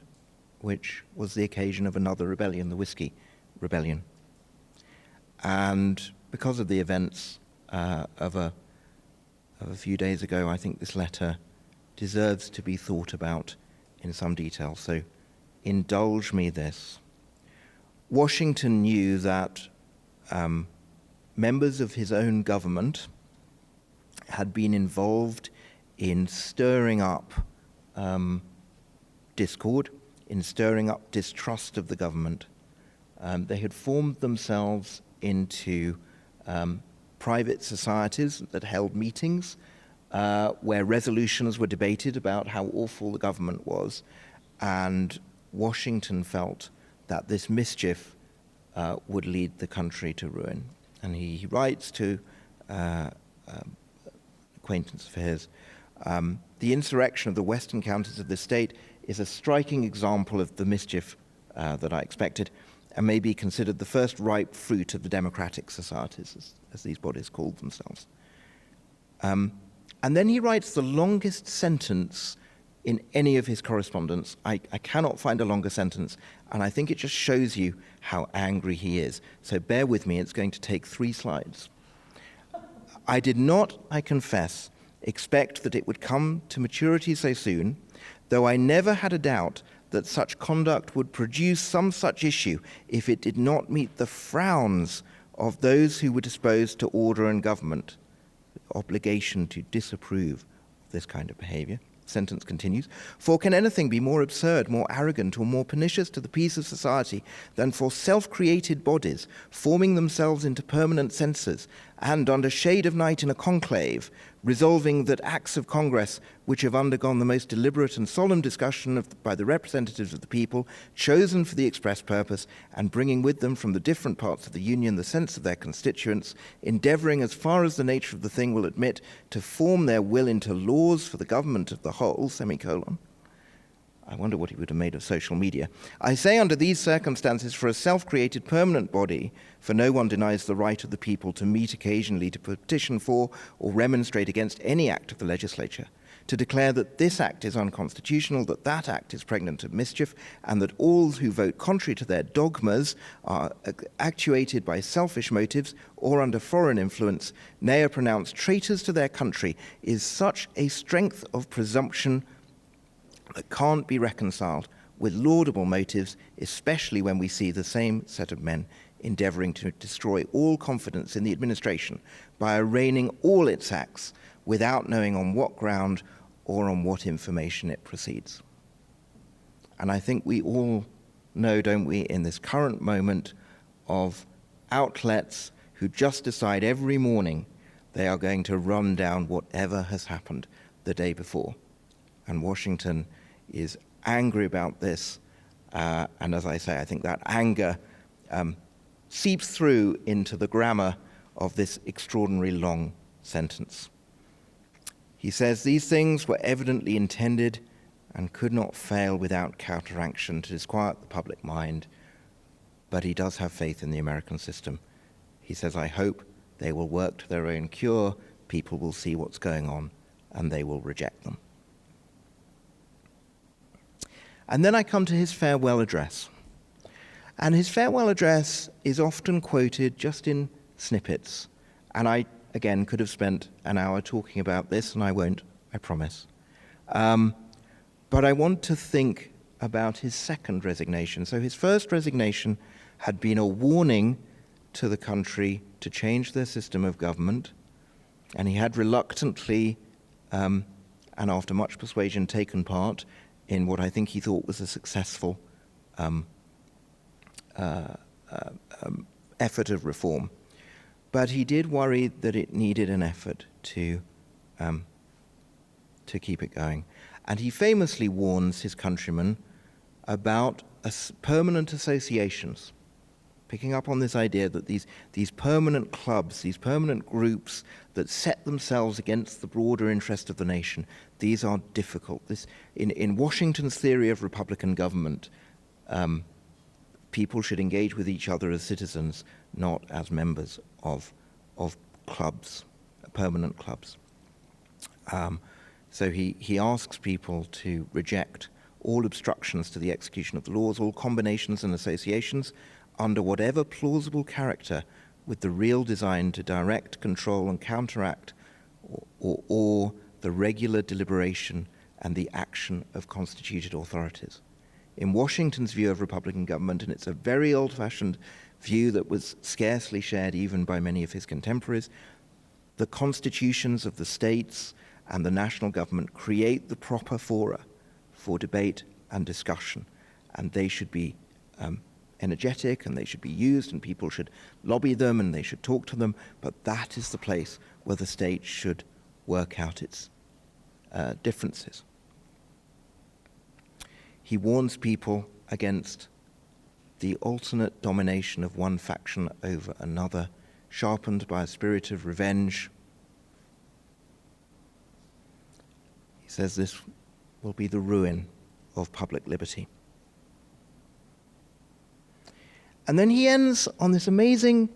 which was the occasion of another rebellion, the Whiskey Rebellion. And because of the events of a few days ago, I think this letter deserves to be thought about in some detail. So indulge me this. Washington knew that members of his own government had been involved in stirring up discord, in stirring up distrust of the government. They had formed themselves into private societies that held meetings where resolutions were debated about how awful the government was, and Washington felt that this mischief would lead the country to ruin. And he writes to acquaintance of his, the insurrection of the western counties of the state is a striking example of the mischief that I expected, and may be considered the first ripe fruit of the democratic societies, as these bodies called themselves. And then he writes the longest sentence in any of his correspondence. I cannot find a longer sentence, and I think it just shows you how angry he is. So bear with me, it's going to take 3 slides. I did not, I confess, expect that it would come to maturity so soon, though I never had a doubt that such conduct would produce some such issue if it did not meet the frowns of those who were disposed to order and government, the obligation to disapprove of this kind of behavior. Sentence continues, for can anything be more absurd, more arrogant, or more pernicious to the peace of society than for self-created bodies, forming themselves into permanent censors, and under shade of night in a conclave, resolving that acts of Congress which have undergone the most deliberate and solemn discussion by the representatives of the people, chosen for the express purpose, and bringing with them from the different parts of the Union the sense of their constituents, endeavoring as far as the nature of the thing will admit to form their will into laws for the government of the whole, semicolon. I wonder what he would have made of social media. I say under these circumstances for a self-created permanent body, for no one denies the right of the people to meet occasionally to petition for or remonstrate against any act of the legislature, to declare that this act is unconstitutional, that that act is pregnant of mischief, and that all who vote contrary to their dogmas are actuated by selfish motives or under foreign influence, nay, are pronounced traitors to their country, is such a strength of presumption that can't be reconciled with laudable motives, especially when we see the same set of men endeavoring to destroy all confidence in the administration by arraigning all its acts without knowing on what ground or on what information it proceeds. And I think we all know, don't we, in this current moment of outlets who just decide every morning they are going to run down whatever has happened the day before. And Washington is angry about this, and as I say, I think that anger seeps through into the grammar of this extraordinarily long sentence. He says, these things were evidently intended and could not fail without counteraction to disquiet the public mind, but he does have faith in the American system. He says, I hope they will work to their own cure, people will see what's going on, and they will reject them. And then I come to his farewell address. And his farewell address is often quoted just in snippets. And I, again, could have spent an hour talking about this, and I won't, I promise. But I want to think about his second resignation. So his first resignation had been a warning to the country to change their system of government, and he had reluctantly, and after much persuasion, taken part in what I think he thought was a successful effort of reform. But he did worry that it needed an effort to keep it going. And he famously warns his countrymen about permanent associations, picking up on this idea that these permanent clubs, these permanent groups that set themselves against the broader interest of the nation, these are difficult. In Washington's theory of Republican government, people should engage with each other as citizens, not as members of clubs, permanent clubs. So he asks people to reject all obstructions to the execution of the laws, all combinations and associations, under whatever plausible character, with the real design to direct, control, and counteract or the regular deliberation and the action of constituted authorities. In Washington's view of Republican government, and it's a very old-fashioned view that was scarcely shared even by many of his contemporaries, the constitutions of the states and the national government create the proper fora for debate and discussion, and they should be energetic, and they should be used, and people should lobby them, and they should talk to them, but that is the place where the state should work out its differences. He warns people against the alternate domination of one faction over another, sharpened by a spirit of revenge. He says this will be the ruin of public liberty. And then he ends on this amazing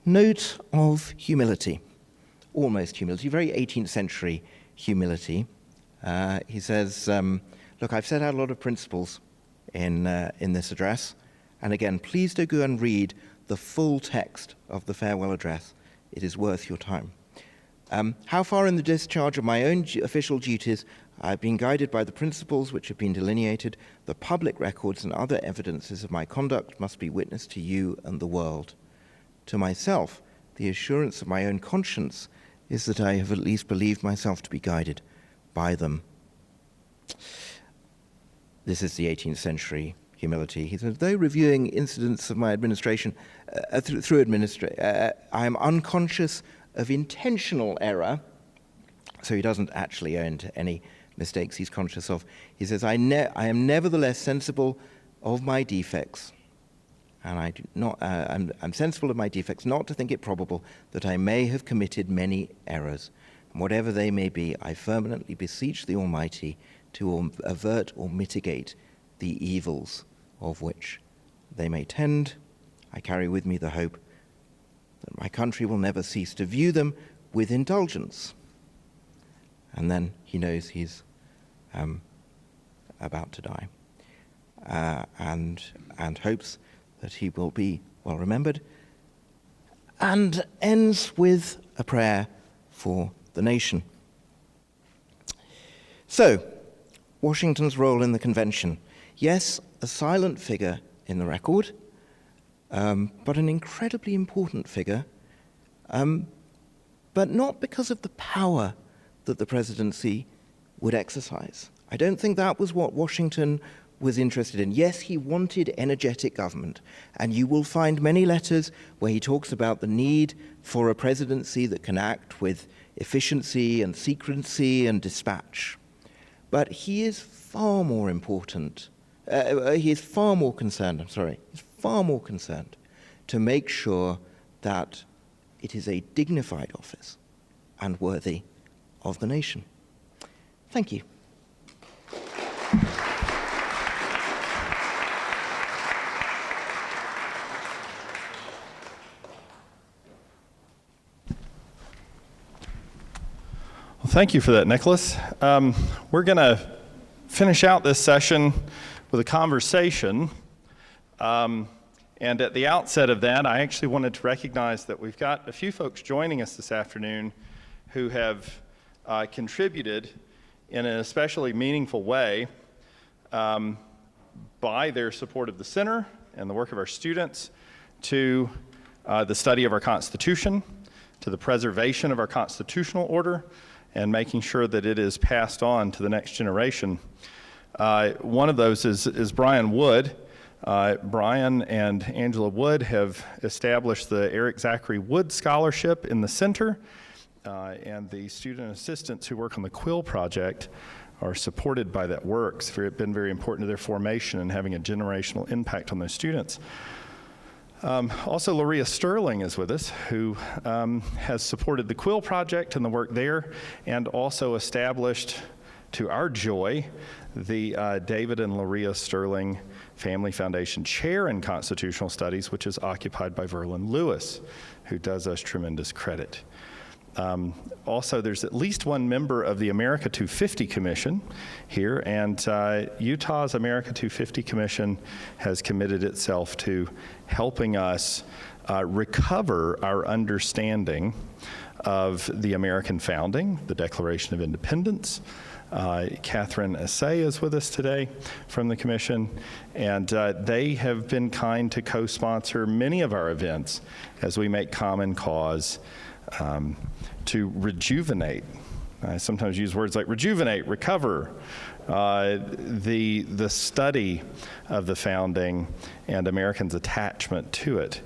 note of humility, almost humility, very 18th century humility. He says, look, I've set out a lot of principles in this address, and again, please do go and read the full text of the farewell address. It is worth your time. How far in the discharge of my own official duties I've been guided by the principles which have been delineated, the public records and other evidences of my conduct must be witness to you and the world. To myself, the assurance of my own conscience is that I have at least believed myself to be guided by them. This is the 18th century humility. He says, though reviewing incidents of my administration I am unconscious of intentional error, so he doesn't actually own to any mistakes he's conscious of. He says, I am nevertheless sensible of my defects, and I'm sensible of my defects, not to think it probable that I may have committed many errors. And whatever they may be, I fervently beseech the Almighty to avert or mitigate the evils of which they may tend. I carry with me the hope that my country will never cease to view them with indulgence. And then he knows he's about to die, and hopes that he will be well remembered, and ends with a prayer for the nation. So, Washington's role in the convention. Yes, a silent figure in the record, but an incredibly important figure, but not because of the power that the presidency would exercise. I don't think that was what Washington was interested in. Yes, he wanted energetic government, and you will find many letters where he talks about the need for a presidency that can act with efficiency and secrecy and dispatch. But he is far more important, he's far more concerned to make sure that it is a dignified office and worthy of the nation. Thank you. Well, thank you for that, Nicholas. We're going to finish out this session with a conversation. And at the outset of that, I actually wanted to recognize that we've got a few folks joining us this afternoon who have contributed in an especially meaningful way by their support of the center and the work of our students to the study of our Constitution, to the preservation of our constitutional order, and making sure that it is passed on to the next generation. One of those is Brian Wood. Brian and Angela Wood have established the Eric Zachary Wood Scholarship in the center, and the student assistants who work on the Quill Project are supported by that work. It's been very important to their formation and having a generational impact on those students. Also, Loria Sterling is with us, who has supported the Quill Project and the work there, and also established, to our joy, the David and Loria Sterling Family Foundation Chair in Constitutional Studies, which is occupied by Verlin Lewis, who does us tremendous credit. Also, there's at least one member of the America 250 Commission here, and Utah's America 250 Commission has committed itself to helping us recover our understanding of the American founding, the Declaration of Independence. Catherine Assay is with us today from the Commission, and they have been kind to co-sponsor many of our events as we make common cause to rejuvenate. I sometimes use words like rejuvenate, recover, the study of the founding and Americans' attachment to it.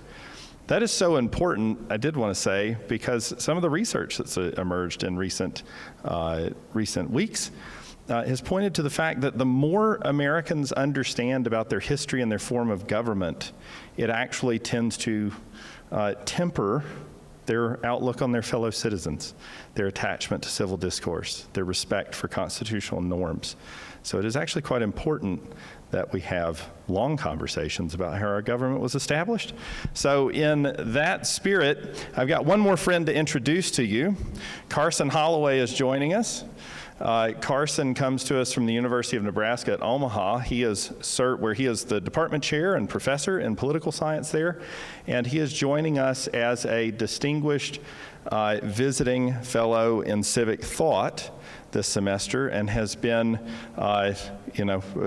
That is so important, I did want to say, because some of the research that's emerged in recent weeks has pointed to the fact that the more Americans understand about their history and their form of government, it actually tends to temper their outlook on their fellow citizens, their attachment to civil discourse, their respect for constitutional norms. So it is actually quite important that we have long conversations about how our government was established. So in that spirit, I've got one more friend to introduce to you. Carson Holloway is joining us. Carson comes to us from the University of Nebraska at Omaha. He is where he is the department chair and professor in political science there, and he is joining us as a distinguished visiting fellow in civic thought this semester, and has been,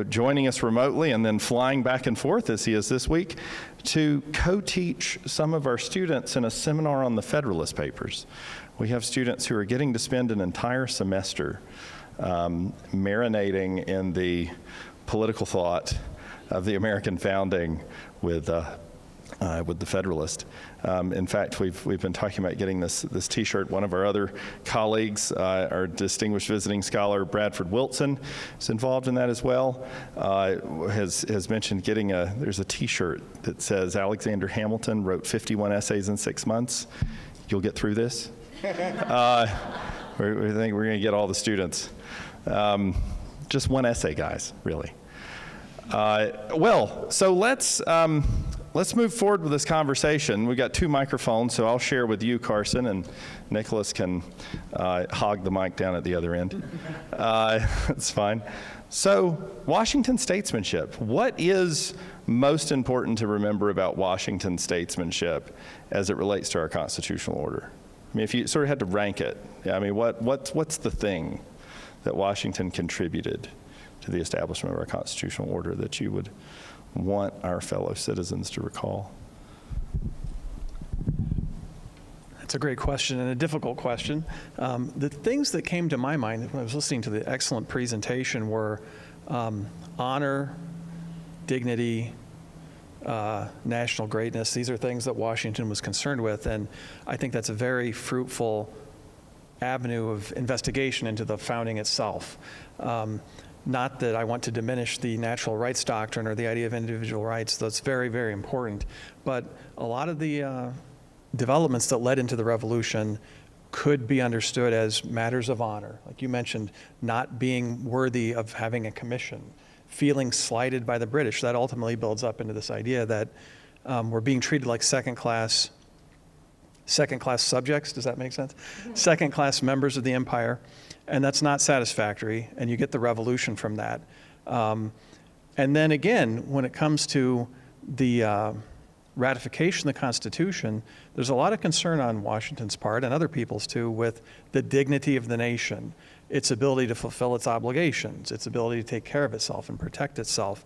joining us remotely and then flying back and forth as he is this week to co-teach some of our students in a seminar on the Federalist Papers. We have students who are getting to spend an entire semester marinating in the political thought of the American founding with the Federalist. In fact, we've been talking about getting this T-shirt. One of our other colleagues, our distinguished visiting scholar Bradford Wilson, is involved in that as well. Has mentioned getting there's a T-shirt that says Alexander Hamilton wrote 51 essays in 6 months. You'll get through this. We think we're going to get all the students. Just one essay, guys, really. So let's move forward with this conversation. We've got 2 microphones, so I'll share with you, Carson, and Nicholas can hog the mic down at the other end. That's fine. So, Washington statesmanship. What is most important to remember about Washington statesmanship as it relates to our constitutional order? I mean, if you sort of had to rank it, I mean, what's the thing that Washington contributed to the establishment of our constitutional order that you would want our fellow citizens to recall? That's a great question and a difficult question. The things that came to my mind when I was listening to the excellent presentation were honor, dignity, national greatness. These are things that Washington was concerned with, and I think that's a very fruitful avenue of investigation into the founding itself. Not that I want to diminish the natural rights doctrine or the idea of individual rights. That's very, very important. But a lot of the developments that led into the revolution could be understood as matters of honor. Like you mentioned, not being worthy of having a commission, feeling slighted by the British. That ultimately builds up into this idea that we're being treated like second-class subjects. Does that make sense? Second-class members of the empire. And that's not satisfactory, and you get the revolution from that. And then again, when it comes to the ratification of the Constitution, there's a lot of concern on Washington's part, and other people's too, with the dignity of the nation, its ability to fulfill its obligations, its ability to take care of itself and protect itself.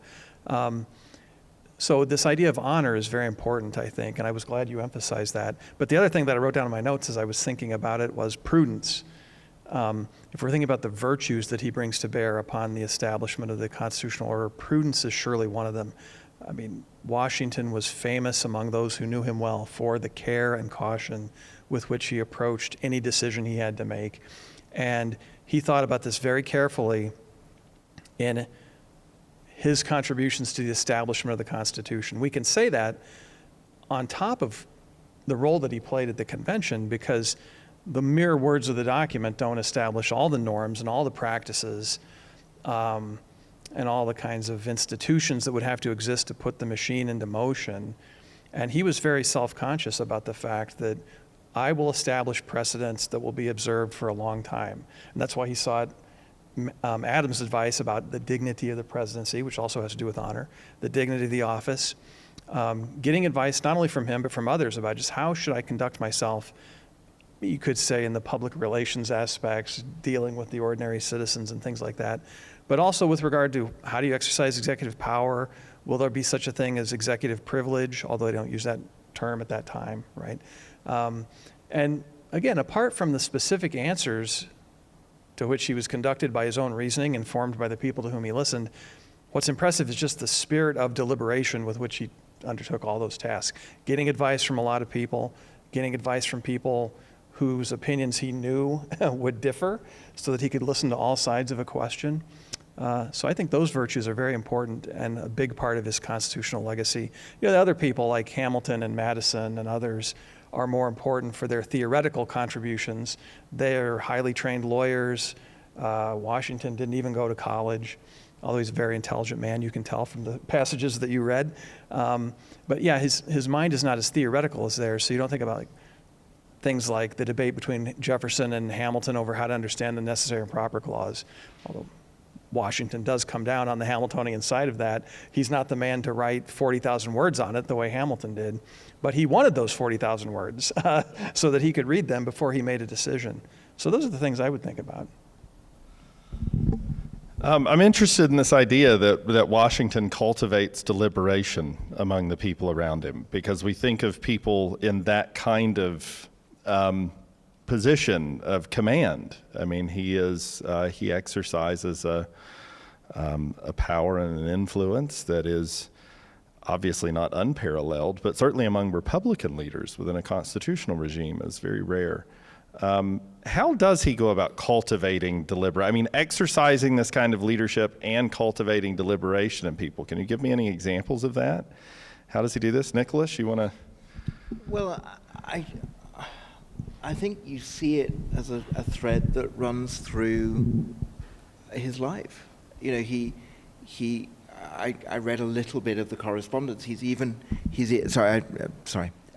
So this idea of honor is very important, I think, and I was glad you emphasized that. But the other thing that I wrote down in my notes as I was thinking about it was prudence. If we're thinking about the virtues that he brings to bear upon the establishment of the constitutional order, prudence is surely one of them. I mean, Washington was famous among those who knew him well for the care and caution with which he approached any decision he had to make. And he thought about this very carefully in his contributions to the establishment of the Constitution. We can say that on top of the role that he played at the convention, because the mere words of the document don't establish all the norms and all the practices and all the kinds of institutions that would have to exist to put the machine into motion. And he was very self-conscious about the fact that I will establish precedents that will be observed for a long time. And that's why he sought Adam's advice about the dignity of the presidency, which also has to do with honor, the dignity of the office, getting advice not only from him but from others about just how should I conduct myself, you could say in the public relations aspects, dealing with the ordinary citizens and things like that, but also with regard to how do you exercise executive power? Will there be such a thing as executive privilege, although I don't use that term at that time, right? And again, apart from the specific answers to which he was conducted by his own reasoning, informed by the people to whom he listened, what's impressive is just the spirit of deliberation with which he undertook all those tasks. Getting advice from a lot of people, getting advice from people whose opinions he knew would differ so that he could listen to all sides of a question. So I think those virtues are very important and a big part of his constitutional legacy. You know, the other people like Hamilton and Madison and others are more important for their theoretical contributions. They're highly trained lawyers. Washington didn't even go to college, although he's a very intelligent man, you can tell from the passages that you read. But yeah, his mind is not as theoretical as theirs, so you don't think about things like the debate between Jefferson and Hamilton over how to understand the necessary and proper clause, although Washington does come down on the Hamiltonian side of that. He's not the man to write 40,000 words on it the way Hamilton did, but he wanted those 40,000 words so that he could read them before he made a decision. So those are the things I would think about. I'm interested in this idea that Washington cultivates deliberation among the people around him, because we think of people in that kind of position of command. I mean, he exercises a power and an influence that is obviously not unparalleled, but certainly among Republican leaders within a constitutional regime is very rare. How does he go about cultivating deliberate? I mean, exercising this kind of leadership and cultivating deliberation in people. Can you give me any examples of that? How does he do this? Nicholas, you want to? Well, I think you see it as a thread that runs through his life. You know, I read a little bit of the correspondence.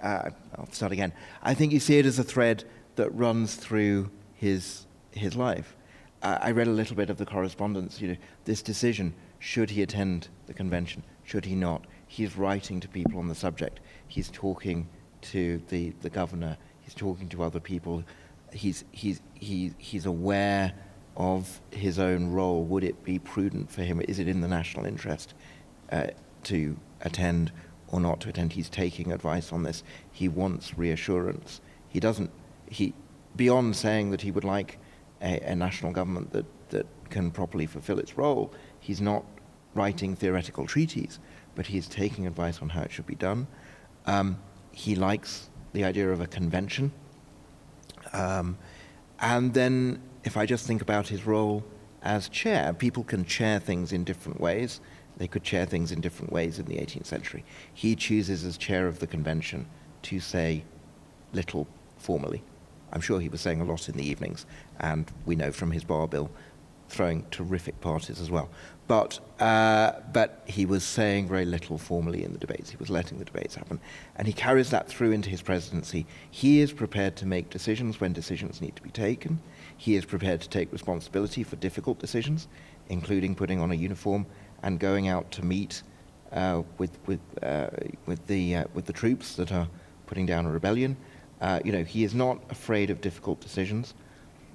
I'll start again. I think you see it as a thread that runs through his life. I read a little bit of the correspondence. You know, this decision: should he attend the convention? Should he not? He's writing to people on the subject. He's talking to the governor. He's talking to other people. He's aware of his own role. Would it be prudent for him? Is it in the national interest to attend or not to attend? He's taking advice on this. He wants reassurance. Beyond saying that he would like a national government that can properly fulfill its role, he's not writing theoretical treaties, but he's taking advice on how it should be done. He likes the idea of a convention. And then if I just think about his role as chair, people can chair things in different ways. They could chair things in different ways in the 18th century. He chooses as chair of the convention to say little formally. I'm sure he was saying a lot in the evenings, and we know from his bar bill throwing terrific parties as well. But he was saying very little formally in the debates. He was letting the debates happen. And he carries that through into his presidency. He is prepared to make decisions when decisions need to be taken. He is prepared to take responsibility for difficult decisions, including putting on a uniform and going out to meet with the troops that are putting down a rebellion. He is not afraid of difficult decisions,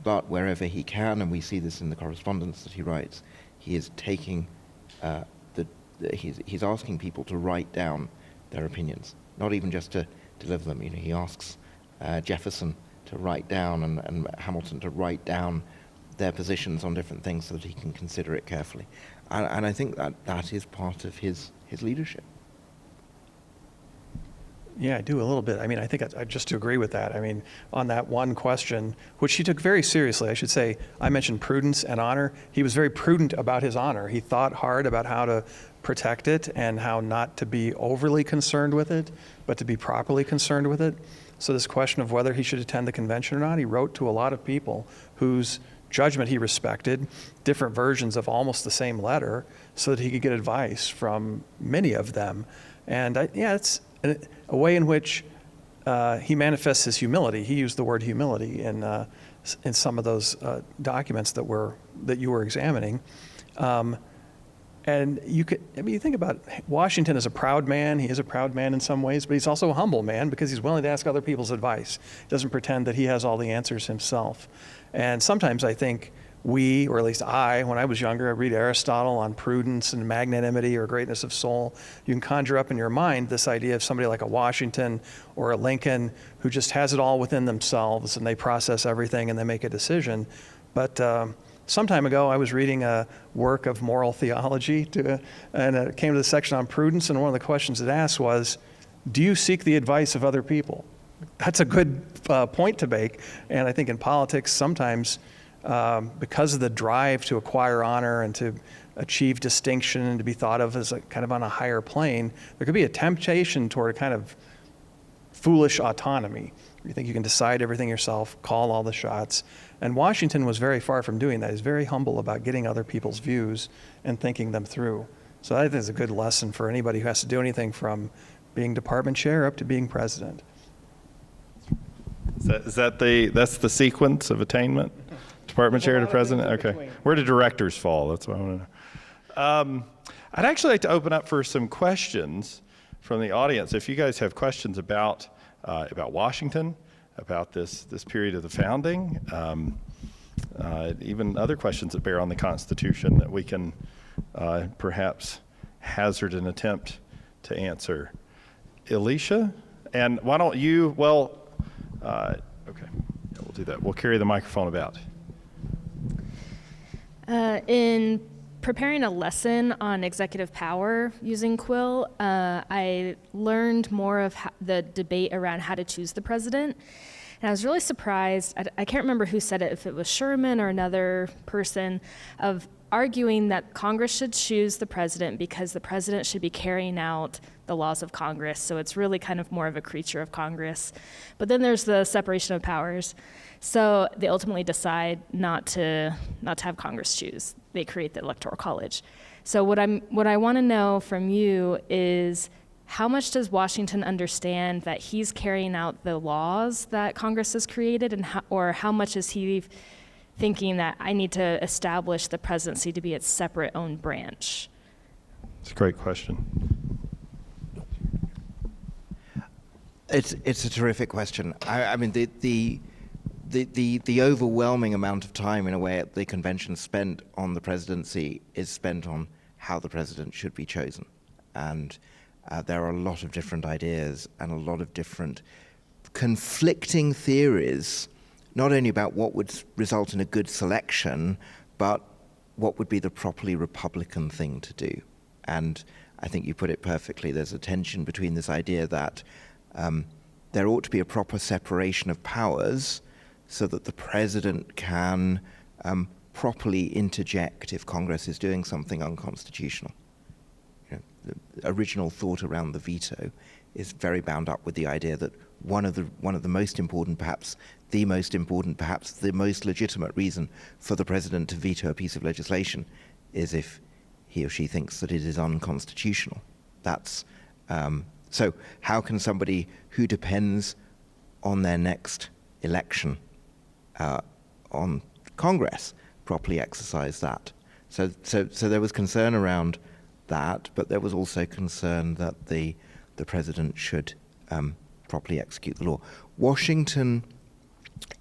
but wherever he can, and we see this in the correspondence that he writes, he is taking he's asking people to write down their opinions, not even just to deliver them. You know, he asks Jefferson to write down and Hamilton to write down their positions on different things so that he can consider it carefully. And I think that is part of his leadership. Yeah, I do a little bit. I mean, I think I just to agree with that. I mean, on that one question, which he took very seriously, I should say, I mentioned prudence and honor. He was very prudent about his honor. He thought hard about how to protect it and how not to be overly concerned with it, but to be properly concerned with it. So this question of whether he should attend the convention or not, he wrote to a lot of people whose judgment he respected, different versions of almost the same letter, so that he could get advice from many of them. And it's a way in which he manifests his humility. He used the word humility in some of those documents that you were examining. And you think about Washington as a proud man. He is a proud man in some ways, but he's also a humble man because he's willing to ask other people's advice. He doesn't pretend that he has all the answers himself. And sometimes I think we, or at least when I was younger, I read Aristotle on prudence and magnanimity or greatness of soul. You can conjure up in your mind this idea of somebody like a Washington or a Lincoln who just has it all within themselves and they process everything and they make a decision. But some time ago, I was reading a work of moral theology, and it came to the section on prudence, and one of the questions it asked was, do you seek the advice of other people? That's a good point to make, and I think in politics, sometimes because of the drive to acquire honor and to achieve distinction and to be thought of as kind of on a higher plane, there could be a temptation toward a kind of foolish autonomy. You think you can decide everything yourself, call all the shots. And Washington was very far from doing that. He's very humble about getting other people's views and thinking them through. So I think it's a good lesson for anybody who has to do anything from being department chair up to being president. That's the sequence of attainment? Department chair to president? Okay. Where do directors fall? That's what I want to know. I'd actually like to open up for some questions from the audience. If you guys have questions about Washington, about this period of the founding, even other questions that bear on the Constitution that we can perhaps hazard an attempt to answer. Elisha, and why don't you, okay, we'll do that. We'll carry the microphone about. In preparing a lesson on executive power using Quill, I learned more of the debate around how to choose the president. And I was really surprised, I can't remember who said it, if it was Sherman or another person, of arguing that Congress should choose the president because the president should be carrying out the laws of Congress. So it's really kind of more of a creature of Congress. But then there's the separation of powers. So they ultimately decide not to have Congress choose. They create the Electoral College. So what I want to know from you is, how much does Washington understand that he's carrying out the laws that Congress has created, or how much is he thinking that I need to establish the presidency to be its separate own branch? It's a great question. It's a terrific question. I mean, the overwhelming amount of time, in a way, at the convention spent on the presidency is spent on how the president should be chosen. And there are a lot of different ideas and a lot of different conflicting theories, not only about what would result in a good selection, but what would be the properly Republican thing to do. And I think you put it perfectly. There's a tension between this idea that there ought to be a proper separation of powers so that the president can properly interject if Congress is doing something unconstitutional. You know, the original thought around the veto is very bound up with the idea that one of the most important, perhaps the most important, perhaps the most legitimate reason for the president to veto a piece of legislation is if he or she thinks that it is unconstitutional. That's so how can somebody who depends on their next election on Congress properly exercise that? So there was concern around that, but there was also concern that the president should properly execute the law. Washington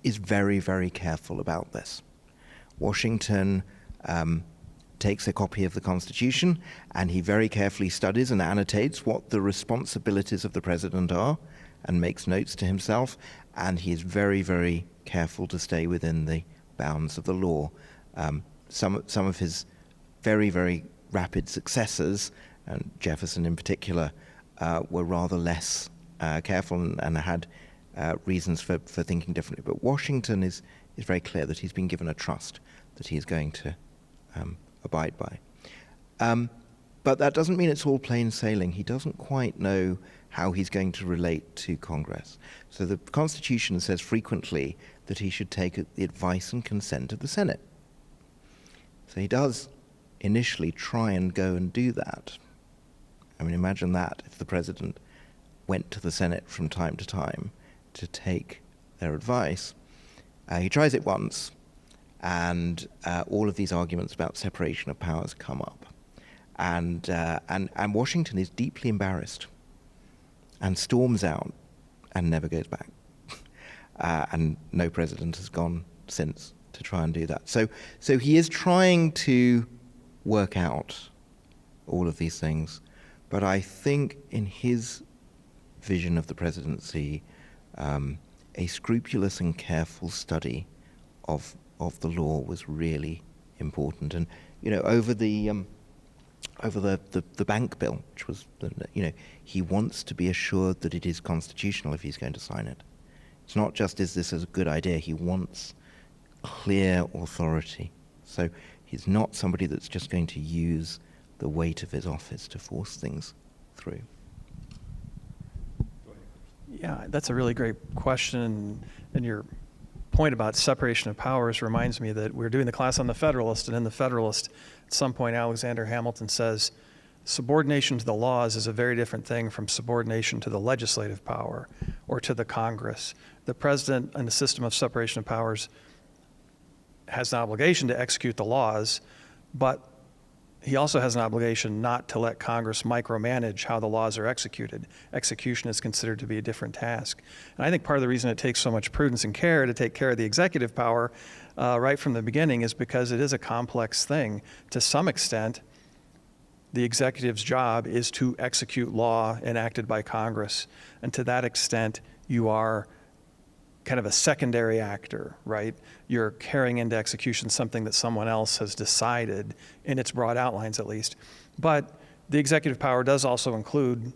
is very, very careful about this. Washington takes a copy of the Constitution and he very carefully studies and annotates what the responsibilities of the president are and makes notes to himself, and he is very, very careful to stay within the bounds of the law. Some of his very, very rapid successors, and Jefferson in particular, were rather less careful and had reasons for thinking differently. But Washington is very clear that he's been given a trust that he's going to abide by. But that doesn't mean it's all plain sailing. He doesn't quite know how he's going to relate to Congress. So the Constitution says frequently that he should take the advice and consent of the Senate. So he does initially try and go and do that. I mean, imagine that if the president went to the Senate from time to time to take their advice. He tries it once, and all of these arguments about separation of powers come up. And Washington is deeply embarrassed and storms out and never goes back. And no president has gone since to try and do that. So he is trying to work out all of these things, but I think in his vision of the presidency, a scrupulous and careful study of the law was really important. And over the bank bill, which was he wants to be assured that it is constitutional if he's going to sign it. It's not just is this a good idea. He wants clear authority. So he's not somebody that's just going to use the weight of his office to force things through. Yeah, that's a really great question. And your point about separation of powers reminds me that we're doing the class on the Federalist, and in the Federalist, at some point, Alexander Hamilton says, subordination to the laws is a very different thing from subordination to the legislative power or to the Congress. The president in the system of separation of powers has an obligation to execute the laws, but he also has an obligation not to let Congress micromanage how the laws are executed. Execution is considered to be a different task. And I think part of the reason it takes so much prudence and care to take care of the executive power right from the beginning is because it is a complex thing. To some extent, the executive's job is to execute law enacted by Congress. And to that extent, you are kind of a secondary actor, right? You're carrying into execution something that someone else has decided, in its broad outlines at least. But the executive power does also include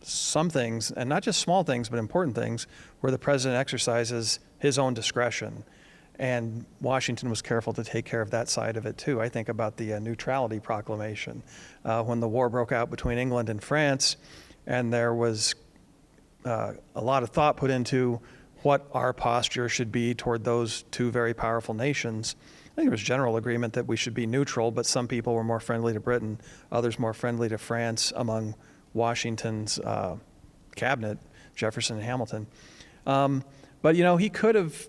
some things, and not just small things, but important things, where the president exercises his own discretion. And Washington was careful to take care of that side of it too. I think about the neutrality proclamation. When the war broke out between England and France, and there was a lot of thought put into what our posture should be toward those two very powerful nations. I think there was general agreement that we should be neutral, but some people were more friendly to Britain, others more friendly to France among Washington's cabinet, Jefferson and Hamilton. But he could have,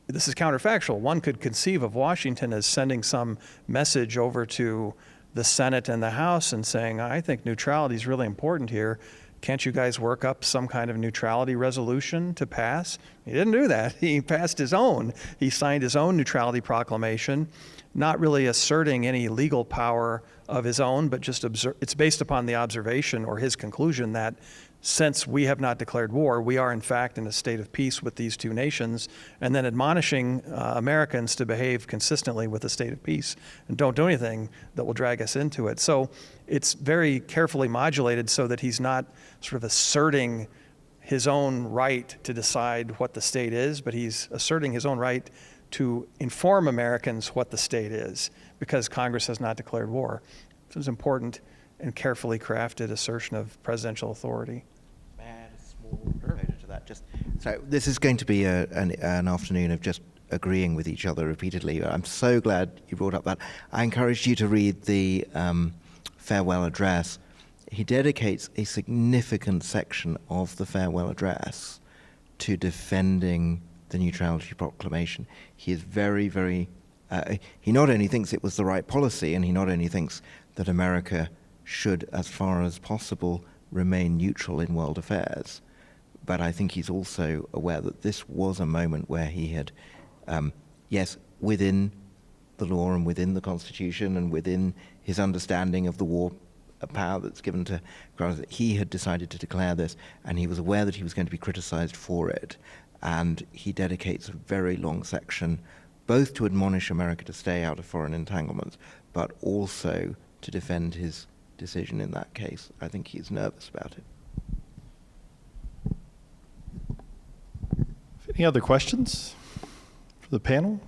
this is counterfactual, one could conceive of Washington as sending some message over to the Senate and the House and saying, I think neutrality is really important here. Can't you guys work up some kind of neutrality resolution to pass? He didn't do that. He passed his own. He signed his own neutrality proclamation, not really asserting any legal power of his own, but just it's based upon the observation or his conclusion that since we have not declared war, we are in fact in a state of peace with these two nations, and then admonishing Americans to behave consistently with a state of peace and don't do anything that will drag us into it. So it's very carefully modulated so that he's not sort of asserting his own right to decide what the state is, but he's asserting his own right to inform Americans what the state is because Congress has not declared war. So it's important and carefully crafted assertion of presidential authority. May I add a small note to that? So this is going to be an afternoon of just agreeing with each other repeatedly. I'm so glad you brought up that. I encouraged you to read the farewell address. He dedicates a significant section of the farewell address to defending the neutrality proclamation. He is very, very, he not only thinks it was the right policy, and he not only thinks that America should, as far as possible, remain neutral in world affairs, but I think he's also aware that this was a moment where he had, yes, within the law and within the Constitution and within his understanding of the war power that's given to Congress, he had decided to declare this, and he was aware that he was going to be criticized for it, and he dedicates a very long section both to admonish America to stay out of foreign entanglements, but also to defend his decision in that case. I think he's nervous about it. Any other questions for the panel?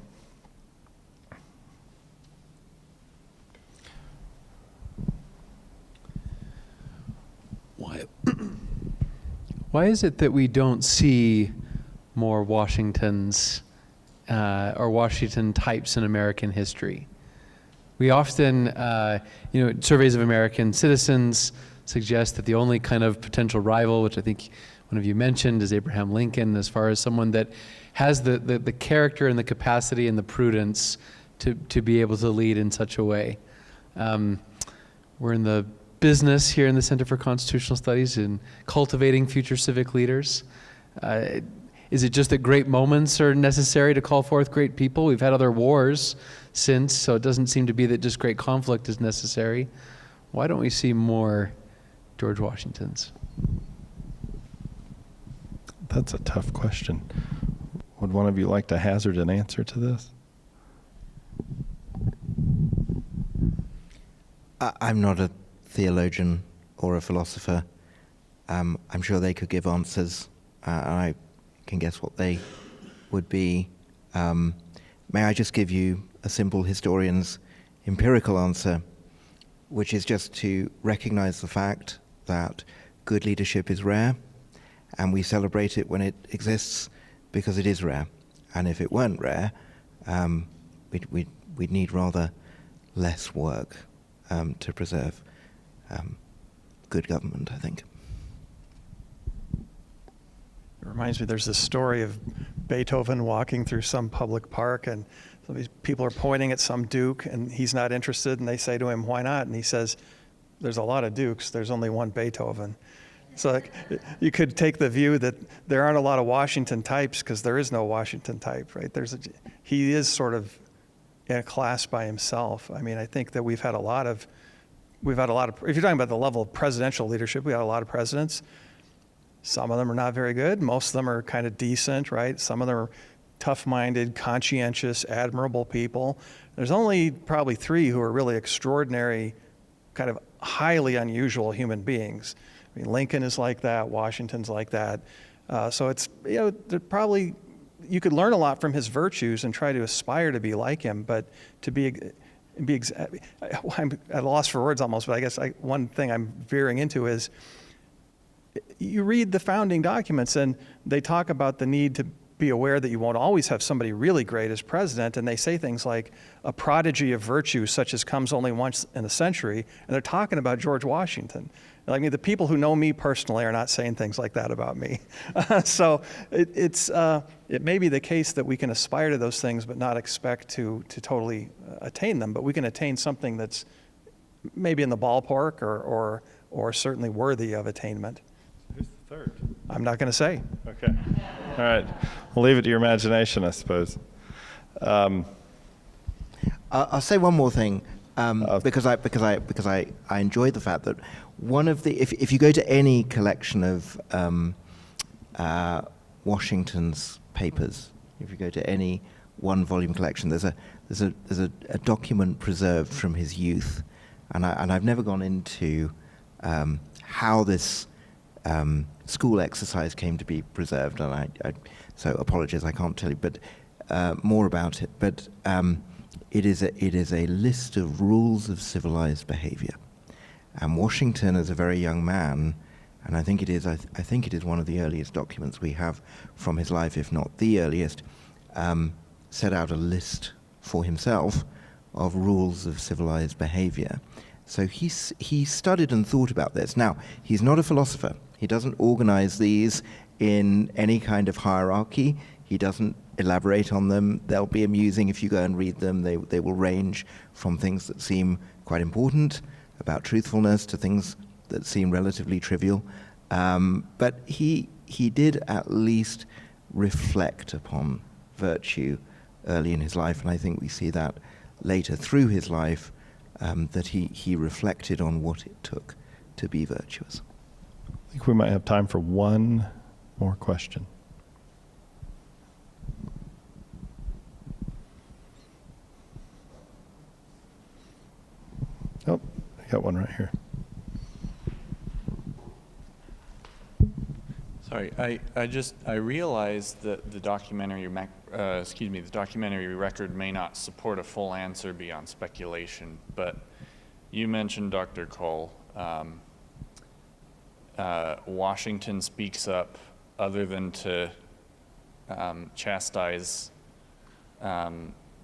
Why is it that we don't see more Washingtons or Washington types in American history? We often, surveys of American citizens suggest that the only kind of potential rival, which I think one of you mentioned is Abraham Lincoln, as far as someone that has the character and the capacity and the prudence to be able to lead in such a way. We're in the business here in the Center for Constitutional Studies in cultivating future civic leaders. Is it just that great moments are necessary to call forth great people? We've had other wars since, so it doesn't seem to be that just great conflict is necessary. Why don't we see more George Washingtons? That's a tough question. Would one of you like to hazard an answer to this? I'm not a theologian or a philosopher. I'm sure they could give answers. I can guess what they would be. May I just give you a simple historian's empirical answer, which is just to recognize the fact that good leadership is rare, and we celebrate it when it exists because it is rare. And if it weren't rare, we'd need rather less work to preserve good government, I think. It reminds me, there's this story of Beethoven walking through some public park, and some of these people are pointing at some duke, and he's not interested, and they say to him, "Why not?" And he says, "There's a lot of dukes, there's only one Beethoven." So like, you could take the view that there aren't a lot of Washington types because there is no Washington type, right? He is sort of in a class by himself. I mean, I think that we've had a lot of, if you're talking about the level of presidential leadership, we had a lot of presidents. Some of them are not very good. Most of them are kind of decent, right? Some of them are tough-minded, conscientious, admirable people. There's only probably 3 who are really extraordinary, kind of highly unusual human beings. I mean, Lincoln is like that. Washington's like that. So it's, probably, you could learn a lot from his virtues and try to aspire to be like him, but to I'm at a loss for words almost, but I guess one thing I'm veering into is, you read the founding documents and they talk about the need to be aware that you won't always have somebody really great as president, and they say things like a prodigy of virtue such as comes only once in a century, and they're talking about George Washington. I mean, the people who know me personally are not saying things like that about me. So it may be the case that we can aspire to those things but not expect to totally attain them, but we can attain something that's maybe in the ballpark or certainly worthy of attainment. Who's the third? I'm not going to say. Okay. All right. We'll leave it to your imagination, I suppose. I'll say one more thing, because I enjoy the fact that one of the, if you go to any collection of Washington's papers, if you go to any one-volume collection, there's a document preserved from his youth, and I've never gone into how this school exercise came to be preserved, and I so apologies, I can't tell you, but more about it. But it is a list of rules of civilized behavior, and Washington, as a very young man, and I think it is one of the earliest documents we have from his life, if not the earliest, set out a list for himself of rules of civilized behavior. So he studied and thought about this. Now, he's not a philosopher. He doesn't organize these in any kind of hierarchy. He doesn't elaborate on them. They'll be amusing if you go and read them. They will range from things that seem quite important about truthfulness to things that seem relatively trivial. But he did at least reflect upon virtue early in his life, and I think we see that later through his life, that he reflected on what it took to be virtuous. I think we might have time for one more question. Oh, I got one right here. Sorry, I realized that the documentary record may not support a full answer beyond speculation, but you mentioned, Dr. Cole, Washington speaks up other than to chastise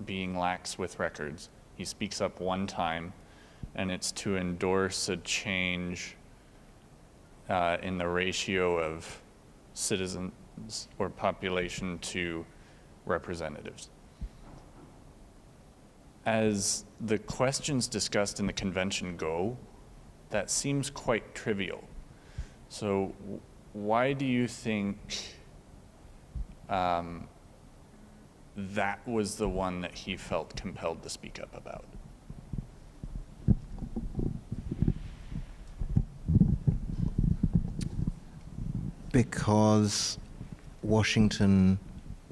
being lax with records. He speaks up one time, and it's to endorse a change in the ratio of citizens or population to representatives. As the questions discussed in the convention go, that seems quite trivial. So why do you think that was the one that he felt compelled to speak up about? Because Washington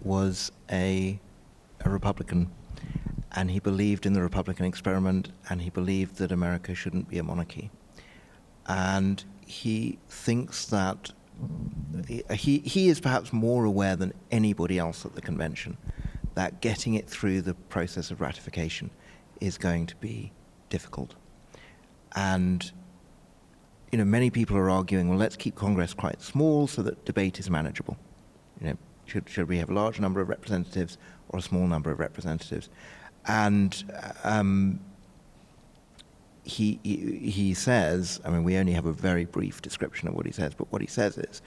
was a Republican, and he believed in the Republican experiment, and he believed that America shouldn't be a monarchy. And he thinks that he is perhaps more aware than anybody else at the convention that getting it through the process of ratification is going to be difficult. And many people are arguing, well, let's keep Congress quite small so that debate is manageable. Should we have a large number of representatives or a small number of representatives? And he says, I mean, we only have a very brief description of what he says, but what he says is,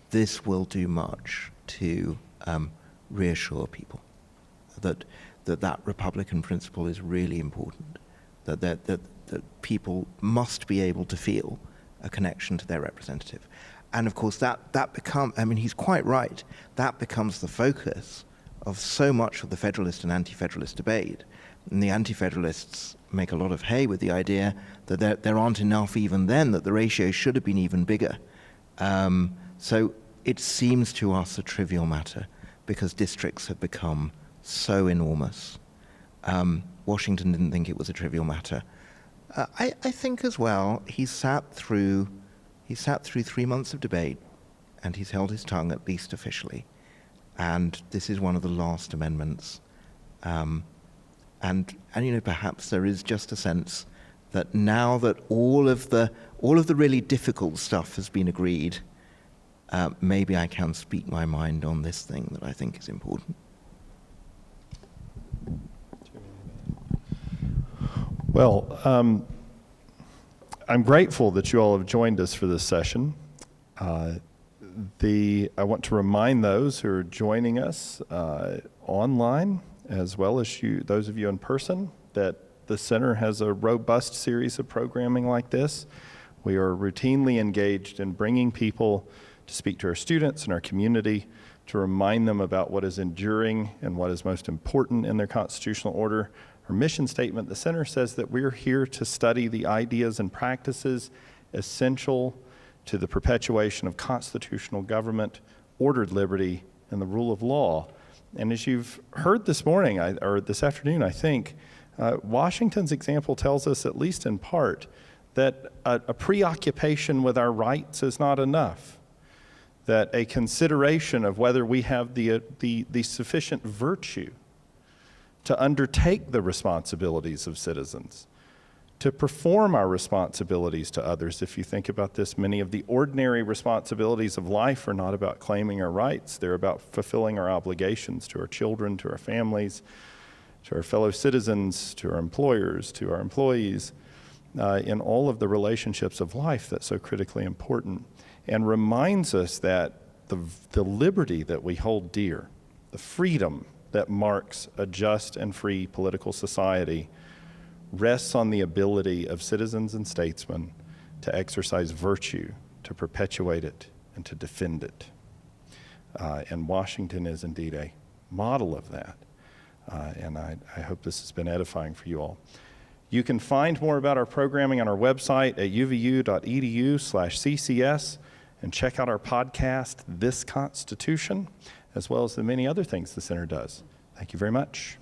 this will do much to reassure people that Republican principle is really important, that people must be able to feel a connection to their representative. And of course that becomes, I mean, he's quite right, that becomes the focus of so much of the Federalist and Anti-Federalist debate. And the Anti-Federalists make a lot of hay with the idea that there aren't enough even then, that the ratio should have been even bigger. So it seems to us a trivial matter because districts have become so enormous. Washington didn't think it was a trivial matter. I think as well, he sat through 3 months of debate, and he's held his tongue, at least officially. And this is one of the last amendments. And perhaps there is just a sense that now that all of the really difficult stuff has been agreed, maybe I can speak my mind on this thing that I think is important. Well, I'm grateful that you all have joined us for this session. I want to remind those who are joining us online, as well as those of you in person, that the center has a robust series of programming like this. We are routinely engaged in bringing people to speak to our students and our community, to remind them about what is enduring and what is most important in their constitutional order. Our mission statement, the center says that we're here to study the ideas and practices essential to the perpetuation of constitutional government, ordered liberty, and the rule of law. And as you've heard this morning, or this afternoon, I think, Washington's example tells us, at least in part, that a preoccupation with our rights is not enough, that a consideration of whether we have the sufficient virtue to undertake the responsibilities of citizens, to perform our responsibilities to others. If you think about this, many of the ordinary responsibilities of life are not about claiming our rights. They're about fulfilling our obligations to our children, to our families, to our fellow citizens, to our employers, to our employees, in all of the relationships of life that's so critically important, and reminds us that the liberty that we hold dear, the freedom that marks a just and free political society, rests on the ability of citizens and statesmen to exercise virtue, to perpetuate it, and to defend it. And Washington is indeed a model of that. And I hope this has been edifying for you all. You can find more about our programming on our website at uvu.edu/CCS, and check out our podcast, This Constitution, as well as the many other things the center does. Thank you very much.